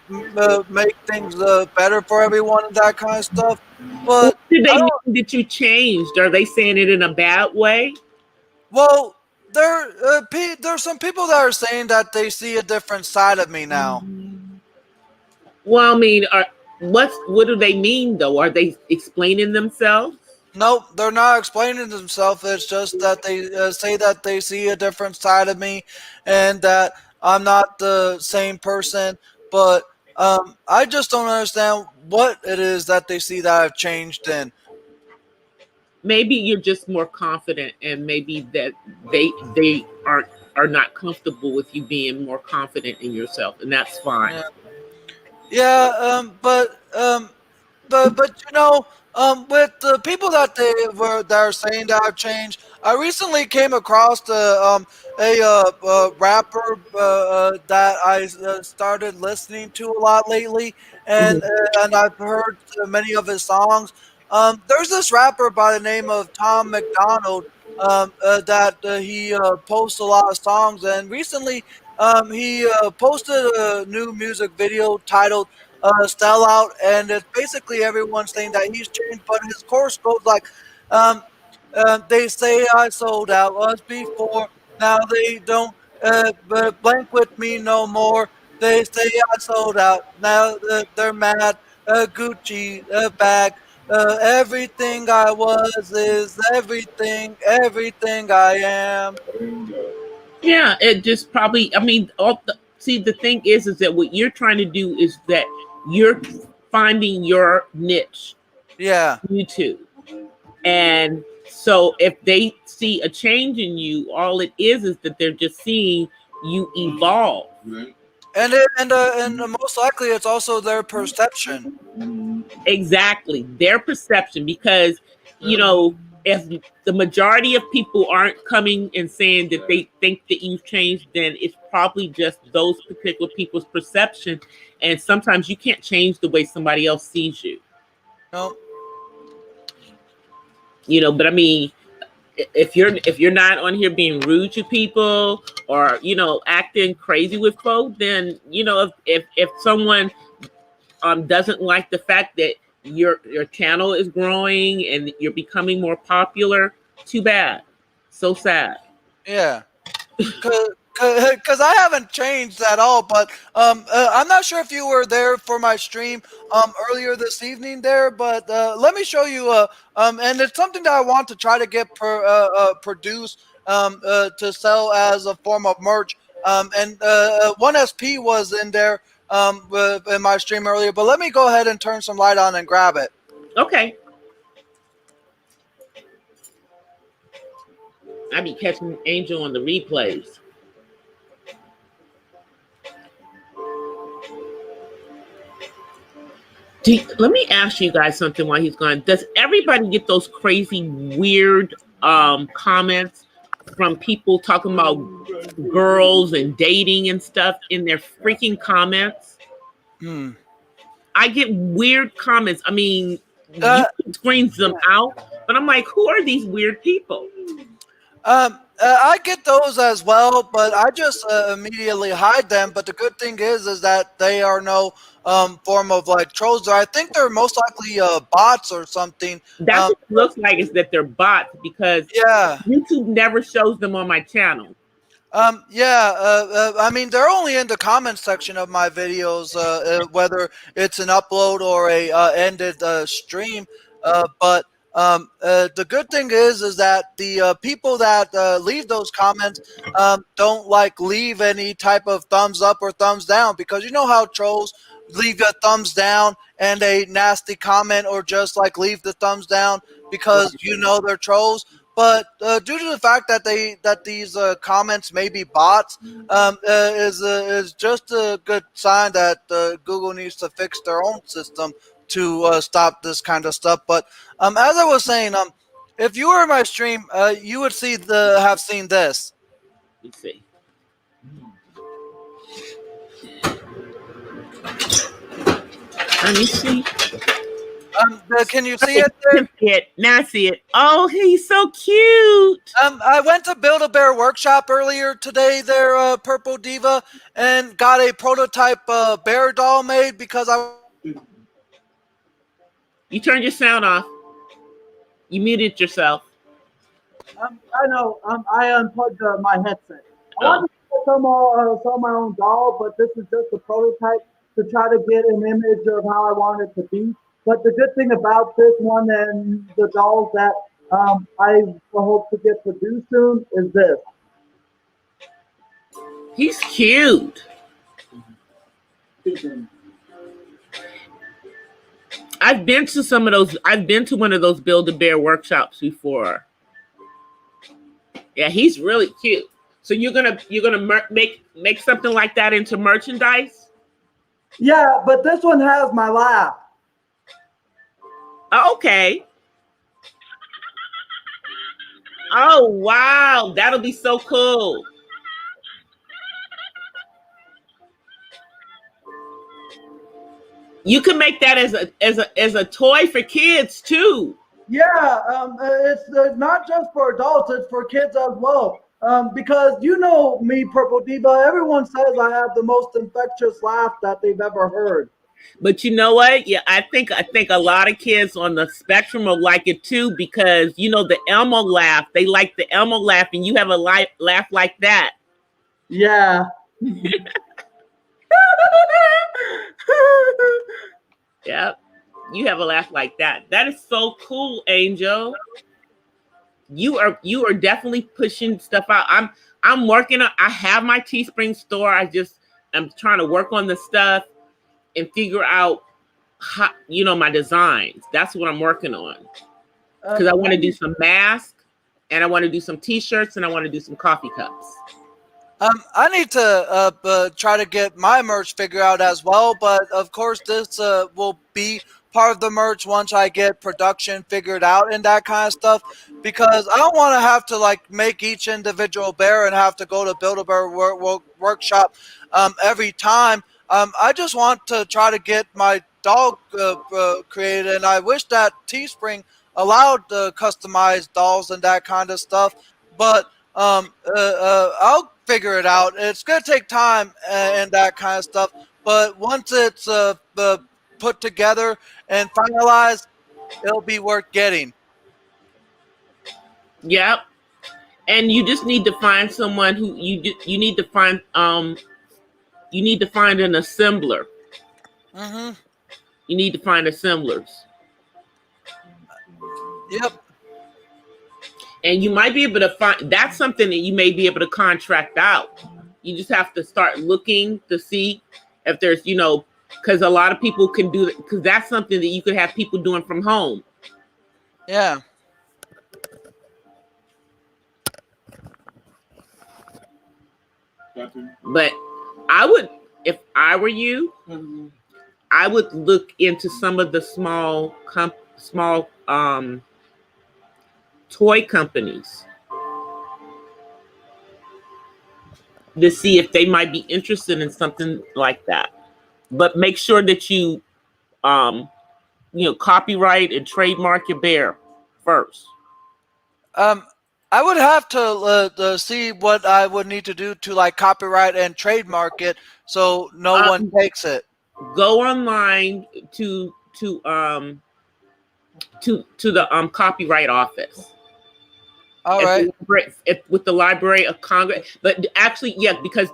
Speaker 2: make things better for everyone and that kind of stuff.
Speaker 1: what
Speaker 2: But
Speaker 1: do
Speaker 2: I
Speaker 1: they mean
Speaker 2: don't.
Speaker 1: that you changed? Are they saying it in a bad way?
Speaker 2: Well, there's some people that are saying that they see a different side of me now.
Speaker 1: Well, I mean, what do they mean though? Are they explaining themselves?
Speaker 2: Nope, they're not explaining themselves. It's just that they say that they see a different side of me, and that I'm not the same person. But I just don't understand what it is that they see that I've changed in.
Speaker 1: Maybe you're just more confident, and maybe that they are not comfortable with you being more confident in yourself, and that's fine.
Speaker 2: Yeah, yeah. But with the people that are saying that I've changed, I recently came across a rapper that I started listening to a lot lately,
Speaker 1: Mhm.
Speaker 2: and I've heard many of his songs. There's this rapper by the name of Tom McDonald that he posts a lot of songs, and recently he posted a new music video titled sellout, and it's basically everyone saying that he's changed. But his chorus goes like, um, "They say I sold out us before, now they don't blank with me no more. They say I sold out, now they're mad. Gucci bag, everything I was is everything I am."
Speaker 1: Yeah, it just probably. I mean, see, the thing is that what you're trying to do is that you're finding your niche,
Speaker 2: Yeah.
Speaker 1: YouTube, and so if they see a change in you, all it is that they're just seeing you evolve.
Speaker 2: And most likely it's also their perception.
Speaker 1: Exactly, their perception, because you know if the majority of people aren't coming and saying that they think that you've changed, then it's probably just those particular people's perception. And sometimes you can't change the way somebody else sees you.
Speaker 2: No.
Speaker 1: You know, but I mean, if you're not on here being rude to people or acting crazy with folk, then if someone doesn't like the fact that your channel is growing and you're becoming more popular, too bad. So sad.
Speaker 2: Yeah. Because I haven't changed at all, but I'm not sure if you were there for my stream earlier this evening there, but let me show you, and it's something that I want to try to get produced to sell as a form of merch, and 1SP was in there in my stream earlier, but let me go ahead and turn some light on and grab it.
Speaker 1: Okay. I be catching Angel on the replays. Let me ask you guys something while he's gone. Does everybody get those crazy, weird comments from people talking about girls and dating and stuff in their freaking comments? I get weird comments. I mean, you can screen them out, but I'm like, who are these weird people?
Speaker 2: I get those as well, but I just immediately hide them. But the good thing is that they are no form of like trolls. I think they're most likely bots or something.
Speaker 1: That's what it looks like, is that they're bots, because YouTube never shows them on my channel.
Speaker 2: I mean, they're only in the comments section of my videos, whether it's an upload or a ended stream. But the good thing is that the people that leave those comments don't like leave any type of thumbs up or thumbs down, because you know how trolls leave a thumbs down and a nasty comment, or just like leave the thumbs down because they're trolls. But due to the fact that these comments may be bots, is just a good sign that Google needs to fix their own system to stop this kind of stuff. But as I was saying, if you were in my stream, you would have seen this.
Speaker 1: Let's see. Let me see.
Speaker 2: Can you see it there?
Speaker 1: Now I see it. Oh, he's so cute.
Speaker 2: I went to Build-A-Bear Workshop earlier today there, Purple Diva, and got a prototype bear doll made because
Speaker 1: You turned your sound off. You muted yourself.
Speaker 3: I know. I unplugged my headset. I wanted to sell my own doll, but this is just a prototype to try to get an image of how I want it to be. But the good thing about this one and the dolls that I hope to get produced soon is this.
Speaker 1: He's cute. I've been to some of those. I've been to one of those Build-A-Bear workshops before. Yeah, he's really cute. So you're gonna make something like that into merchandise?
Speaker 3: Yeah, but this one has my laugh.
Speaker 1: Okay. Oh wow, that'll be so cool. You can make that as a toy for kids too.
Speaker 3: Yeah, it's not just for adults; it's for kids as well. Because you know me, Purple Diva. Everyone says I have the most infectious laugh that they've ever heard.
Speaker 1: But you know what? Yeah, I think a lot of kids on the spectrum will like it too, because the Elmo laugh. They like the Elmo laugh, and you have a laugh like that.
Speaker 3: Yeah.
Speaker 1: Yep. You have a laugh like that. That is so cool, Angel. You are definitely pushing stuff out. I'm working on. I have my Teespring store. I'm trying to work on the stuff and figure out how, my designs. That's what I'm working on. Because I want to do some masks, and I want to do some T-shirts, and I want to do some coffee cups.
Speaker 2: I need to try to get my merch figured out as well, but of course this will be part of the merch once I get production figured out and that kind of stuff, because I don't want to have to like make each individual bear and have to go to Build-A-Bear workshop every time. I just want to try to get my dog created, and I wish that Teespring allowed customized dolls and that kind of stuff. But I'll figure it out. It's gonna take time and that kind of stuff. But once it's put together and finalized, it'll be worth getting.
Speaker 1: Yep. And you just need to find someone who you need to find you need to find an assembler.
Speaker 2: Mm-hmm.
Speaker 1: You need to find assemblers.
Speaker 2: Yep.
Speaker 1: And you might be able to find, that's something that you may be able to contract out. You just have to start looking to see if there's, because a lot of people can do that, because that's something that you could have people doing from home.
Speaker 2: Yeah.
Speaker 1: But I would, if I were you, I would look into some of the small toy companies to see if they might be interested in something like that. But make sure that you copyright and trademark your bear first.
Speaker 2: I would have to see what I would need to do to like copyright and trademark it so no one takes it.
Speaker 1: Go online to the copyright office.
Speaker 2: All right.
Speaker 1: With the Library of Congress, but actually, yeah, because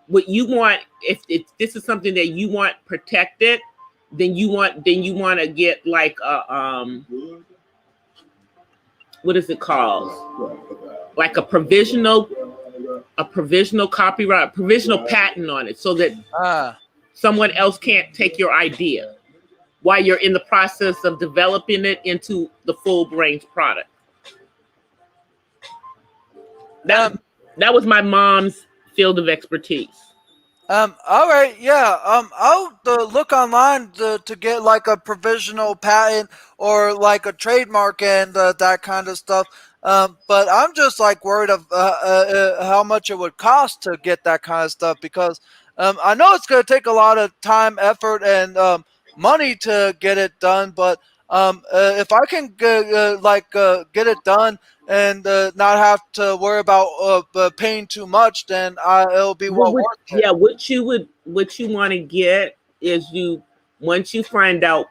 Speaker 1: what you want, if this is something that you want protected, then you want to get like a what is it called? Like a provisional copyright, provisional patent on it, so that someone else can't take your idea while you're in the process of developing it into the full range product. That was my mom's field of expertise.
Speaker 2: All right, yeah. I'll look online to get like a provisional patent or like a trademark and that kind of stuff. But I'm just like worried of how much it would cost to get that kind of stuff, because I know it's going to take a lot of time, effort, and money to get it done. But if I can get it done and not have to worry about paying too much, then it'll be worth it.
Speaker 1: Yeah, what you want to get is once you find out,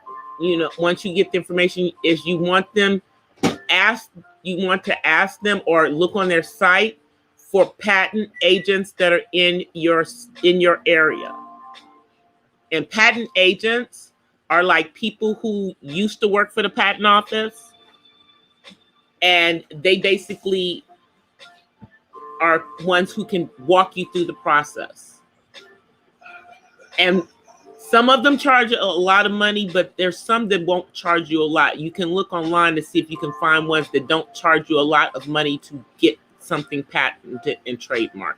Speaker 1: once you get the information, is you want to ask them or look on their site for patent agents that are in your area. And patent agents are like people who used to work for the patent office, and they basically are ones who can walk you through the process. And some of them charge a lot of money, but there's some that won't charge you a lot. You can look online to see if you can find ones that don't charge you a lot of money to get something patented and trademarked.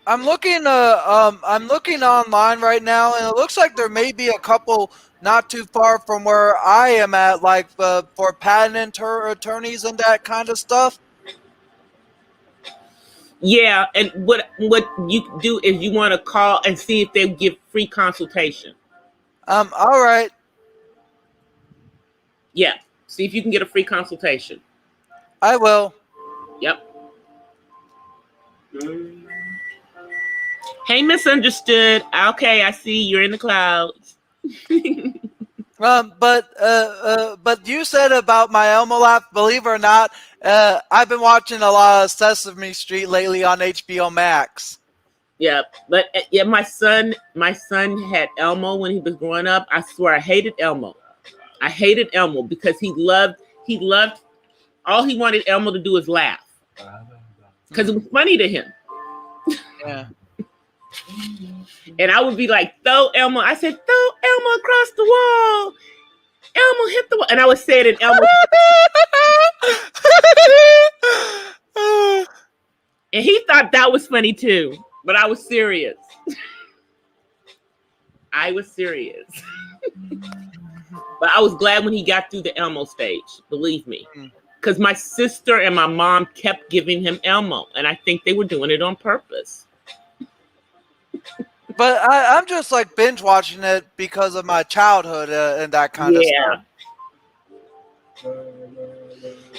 Speaker 2: I'm looking online right now, and it looks like there may be a couple not too far from where I am at, like for patent attorneys and that kind of stuff.
Speaker 1: Yeah, and what you do is you want to call and see if they give free consultation.
Speaker 2: All right.
Speaker 1: Yeah, see if you can get a free consultation.
Speaker 2: I will.
Speaker 1: Yep. Hey, misunderstood. Okay, I see you're in the clouds.
Speaker 2: But you said about my Elmo laugh. Believe it or not, I've been watching a lot of Sesame Street lately on HBO Max.
Speaker 1: Yeah, but yeah, my son had Elmo when he was growing up. I swear, I hated Elmo. I hated Elmo because he loved. All he wanted Elmo to do was laugh, because it was funny to him.
Speaker 2: Yeah.
Speaker 1: And I would be like, throw Elmo. I said, throw Elmo across the wall. Elmo hit the wall. And I would say it in Elmo. And he thought that was funny too. But I was serious. I was serious. But I was glad when he got through the Elmo stage, believe me.
Speaker 2: Mm.
Speaker 1: Because my sister and my mom kept giving him Elmo, and I think they were doing it on purpose.
Speaker 2: But I'm just like binge watching it because of my childhood and that kind of stuff.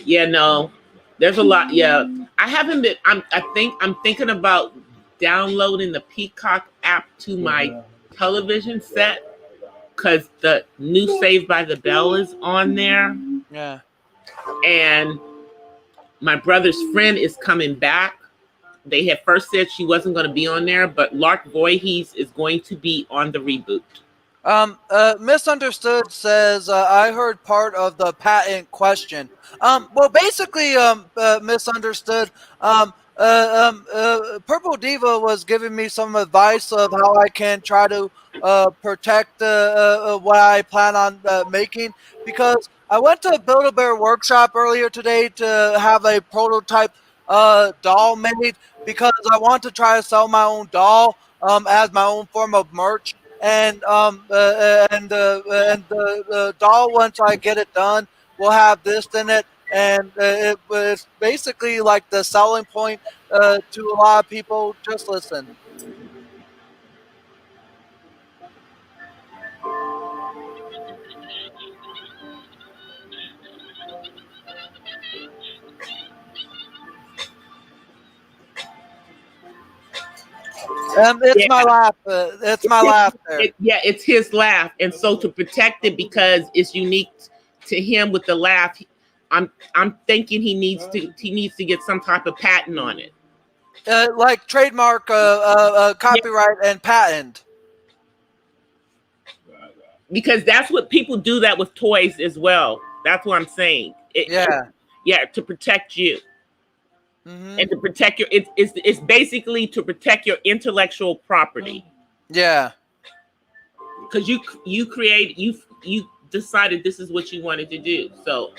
Speaker 1: Yeah, no. There's a lot. Yeah. I haven't been I'm thinking about downloading the Peacock app to my television set because the new Saved by the Bell is on there.
Speaker 2: Yeah.
Speaker 1: And my brother's friend is coming back. They had first said she wasn't going to be on there, but Lark Voorhees is going to be on the reboot.
Speaker 2: Misunderstood says, I heard part of the patent question. Well, basically, Misunderstood, Purple Diva was giving me some advice of how I can try to protect what I plan on making, because I went to Build-A-Bear Workshop earlier today to have a prototype doll made, because I want to try to sell my own doll as my own form of merch. And the doll, once I get it done, will have this in it, and it's basically like the selling point to a lot of people. Just listen. It's my laugh. It's my laugh there.
Speaker 1: It's his laugh, and so to protect it because it's unique to him with the laugh, I'm thinking he needs to get some type of patent on it,
Speaker 2: like trademark, copyright, and patent.
Speaker 1: Because that's what people do that with toys as well. That's what I'm saying. To protect you. Mm-hmm. And to protect your, it's basically to protect your intellectual property.
Speaker 2: Yeah.
Speaker 1: Because you decided this is what you wanted to do, so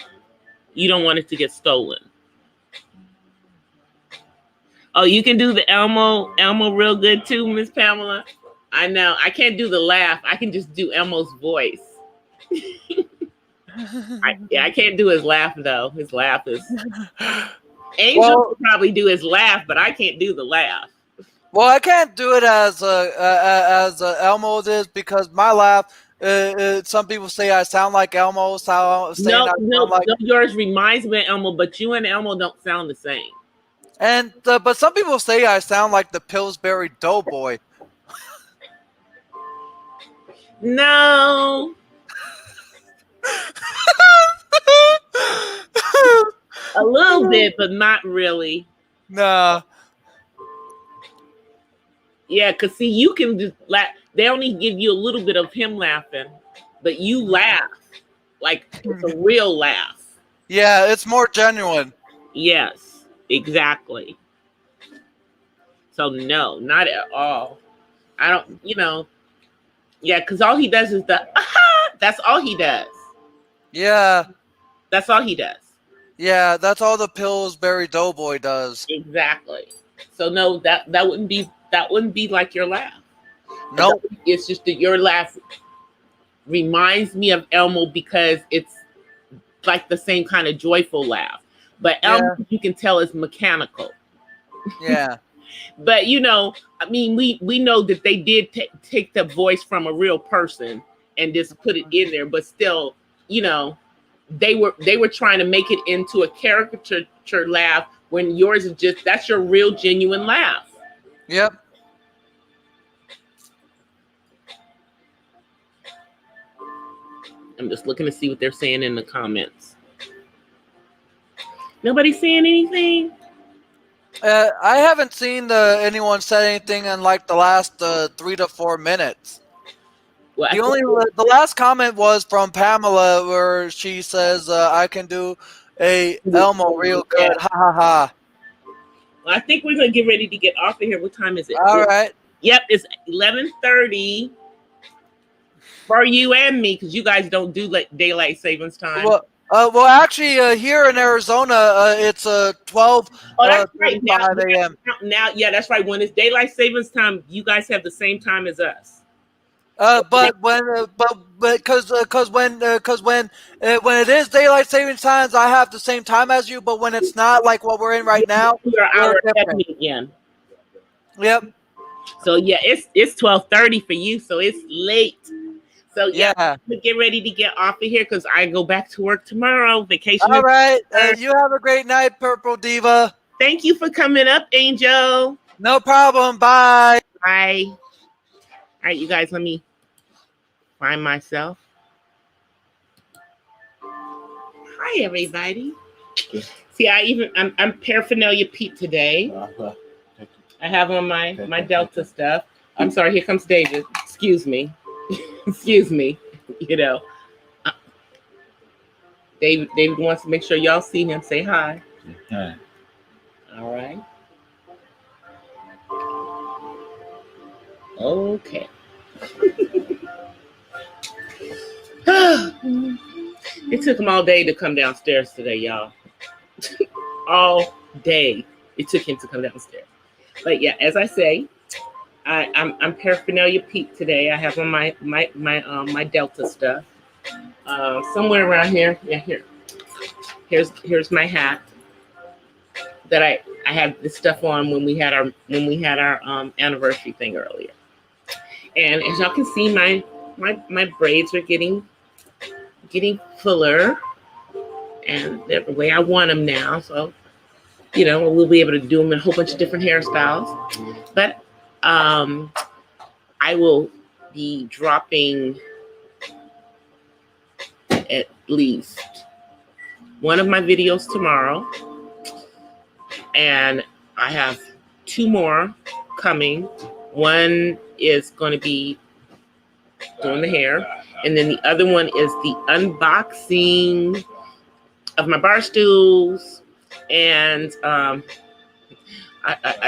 Speaker 1: you don't want it to get stolen. Oh, you can do the Elmo real good too, Miss Pamela. I know. I can't do the laugh. I can just do Elmo's voice. I can't do his laugh though. His laugh is. Angel could probably do his laugh, but I can't do the laugh.
Speaker 2: Well, I can't do it as Elmo is, because my laugh. Some people say I sound like Elmo.
Speaker 1: No, yours reminds me of Elmo, but you and Elmo don't sound the same.
Speaker 2: And but some people say I sound like the Pillsbury Doughboy.
Speaker 1: No. A little bit, but not really.
Speaker 2: Nah.
Speaker 1: Yeah, because see, you can just laugh. They only give you a little bit of him laughing, but you laugh. Like, it's a real laugh.
Speaker 2: Yeah, it's more genuine.
Speaker 1: Yes, exactly. So, no, not at all. I don't, yeah, because all he does is the, aha! That's all he does.
Speaker 2: Yeah.
Speaker 1: That's all he does.
Speaker 2: Yeah, that's all the Pillsbury Doughboy does.
Speaker 1: Exactly. So no, that wouldn't be like your laugh.
Speaker 2: No, nope.
Speaker 1: It's just that your laugh reminds me of Elmo because it's like the same kind of joyful laugh. But Elmo, you can tell, is mechanical.
Speaker 2: Yeah.
Speaker 1: But I mean, we know that they did take the voice from a real person and just put it in there, but still, they were trying to make it into a caricature laugh when yours is just, that's your real genuine laugh.
Speaker 2: Yep.
Speaker 1: I'm just looking to see what they're saying in the comments. Nobody saying anything?
Speaker 2: I haven't seen anyone say anything in like the last 3 to 4 minutes. Well, the last comment was from Pamela, where she says, "I can do a Elmo real good." Ha ha ha.
Speaker 1: Well, I think we're gonna get ready to get off of here. What time is it?
Speaker 2: All right.
Speaker 1: Yep, it's 11:30 for you and me, because you guys don't do daylight savings time.
Speaker 2: Well, actually, here in Arizona, it's 12.
Speaker 1: Oh, that's right.
Speaker 2: a.m.
Speaker 1: Now, yeah, that's right. When it's daylight savings time, you guys have the same time as us.
Speaker 2: But when it is daylight saving times, I have the same time as you. But when it's not, like what we're in right now,
Speaker 1: You're an
Speaker 2: we're
Speaker 1: hour ahead of
Speaker 2: different.
Speaker 1: me again.
Speaker 2: Yep.
Speaker 1: So yeah, it's 12:30 for you, so it's late. So yeah,
Speaker 2: Yeah.
Speaker 1: get ready to get off of here because I go back to work tomorrow. Vacation.
Speaker 2: All right. You have a great night, Purple Diva.
Speaker 1: Thank you for coming up, Angel.
Speaker 2: No problem. Bye.
Speaker 1: Bye. All right, you guys, let me find myself. Hi, everybody. See, I'm paraphernalia Pete today. I have on my Delta stuff. I'm sorry. Here comes David. Excuse me. Excuse me. You know, David wants to make sure y'all see him. Say hi. Hi. All right. Okay. It took him all day to come downstairs today, y'all. All day it took him to come downstairs. But yeah, as I say, I'm paraphernalia Pete today. I have on my Delta stuff. Somewhere around here. Yeah, here. Here's my hat that I had this stuff on when we had our anniversary thing earlier. And as y'all can see, my braids are getting fuller, and they're the way I want them now. So, you know, we'll be able to do them in a whole bunch of different hairstyles. But I will be dropping at least one of my videos tomorrow, and I have 2 more coming. One is going to be doing the hair, and then the other one is the unboxing of my bar stools. And I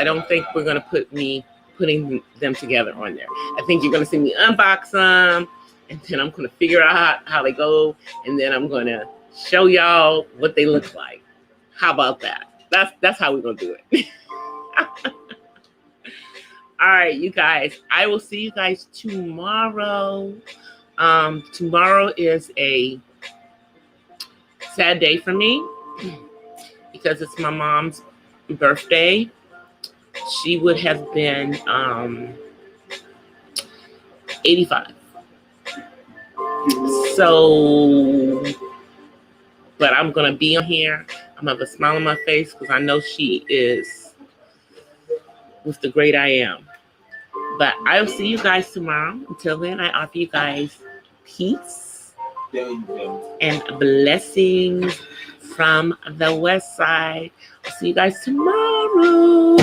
Speaker 1: don't think we're going to putting them together on there. I think you're going to see me unbox them, and then I'm going to figure out how they go, and then I'm going to show y'all what they look like. How about that? That's how we're going to do it. All right, you guys. I will see you guys tomorrow. Tomorrow is a sad day for me because it's my mom's birthday. She would have been 85. So, but I'm going to be on here. I'm going to have a smile on my face because I know she is with the great I am. But I'll see you guys tomorrow. Until then, I offer you guys peace and blessings from the West Side. I'll see you guys tomorrow.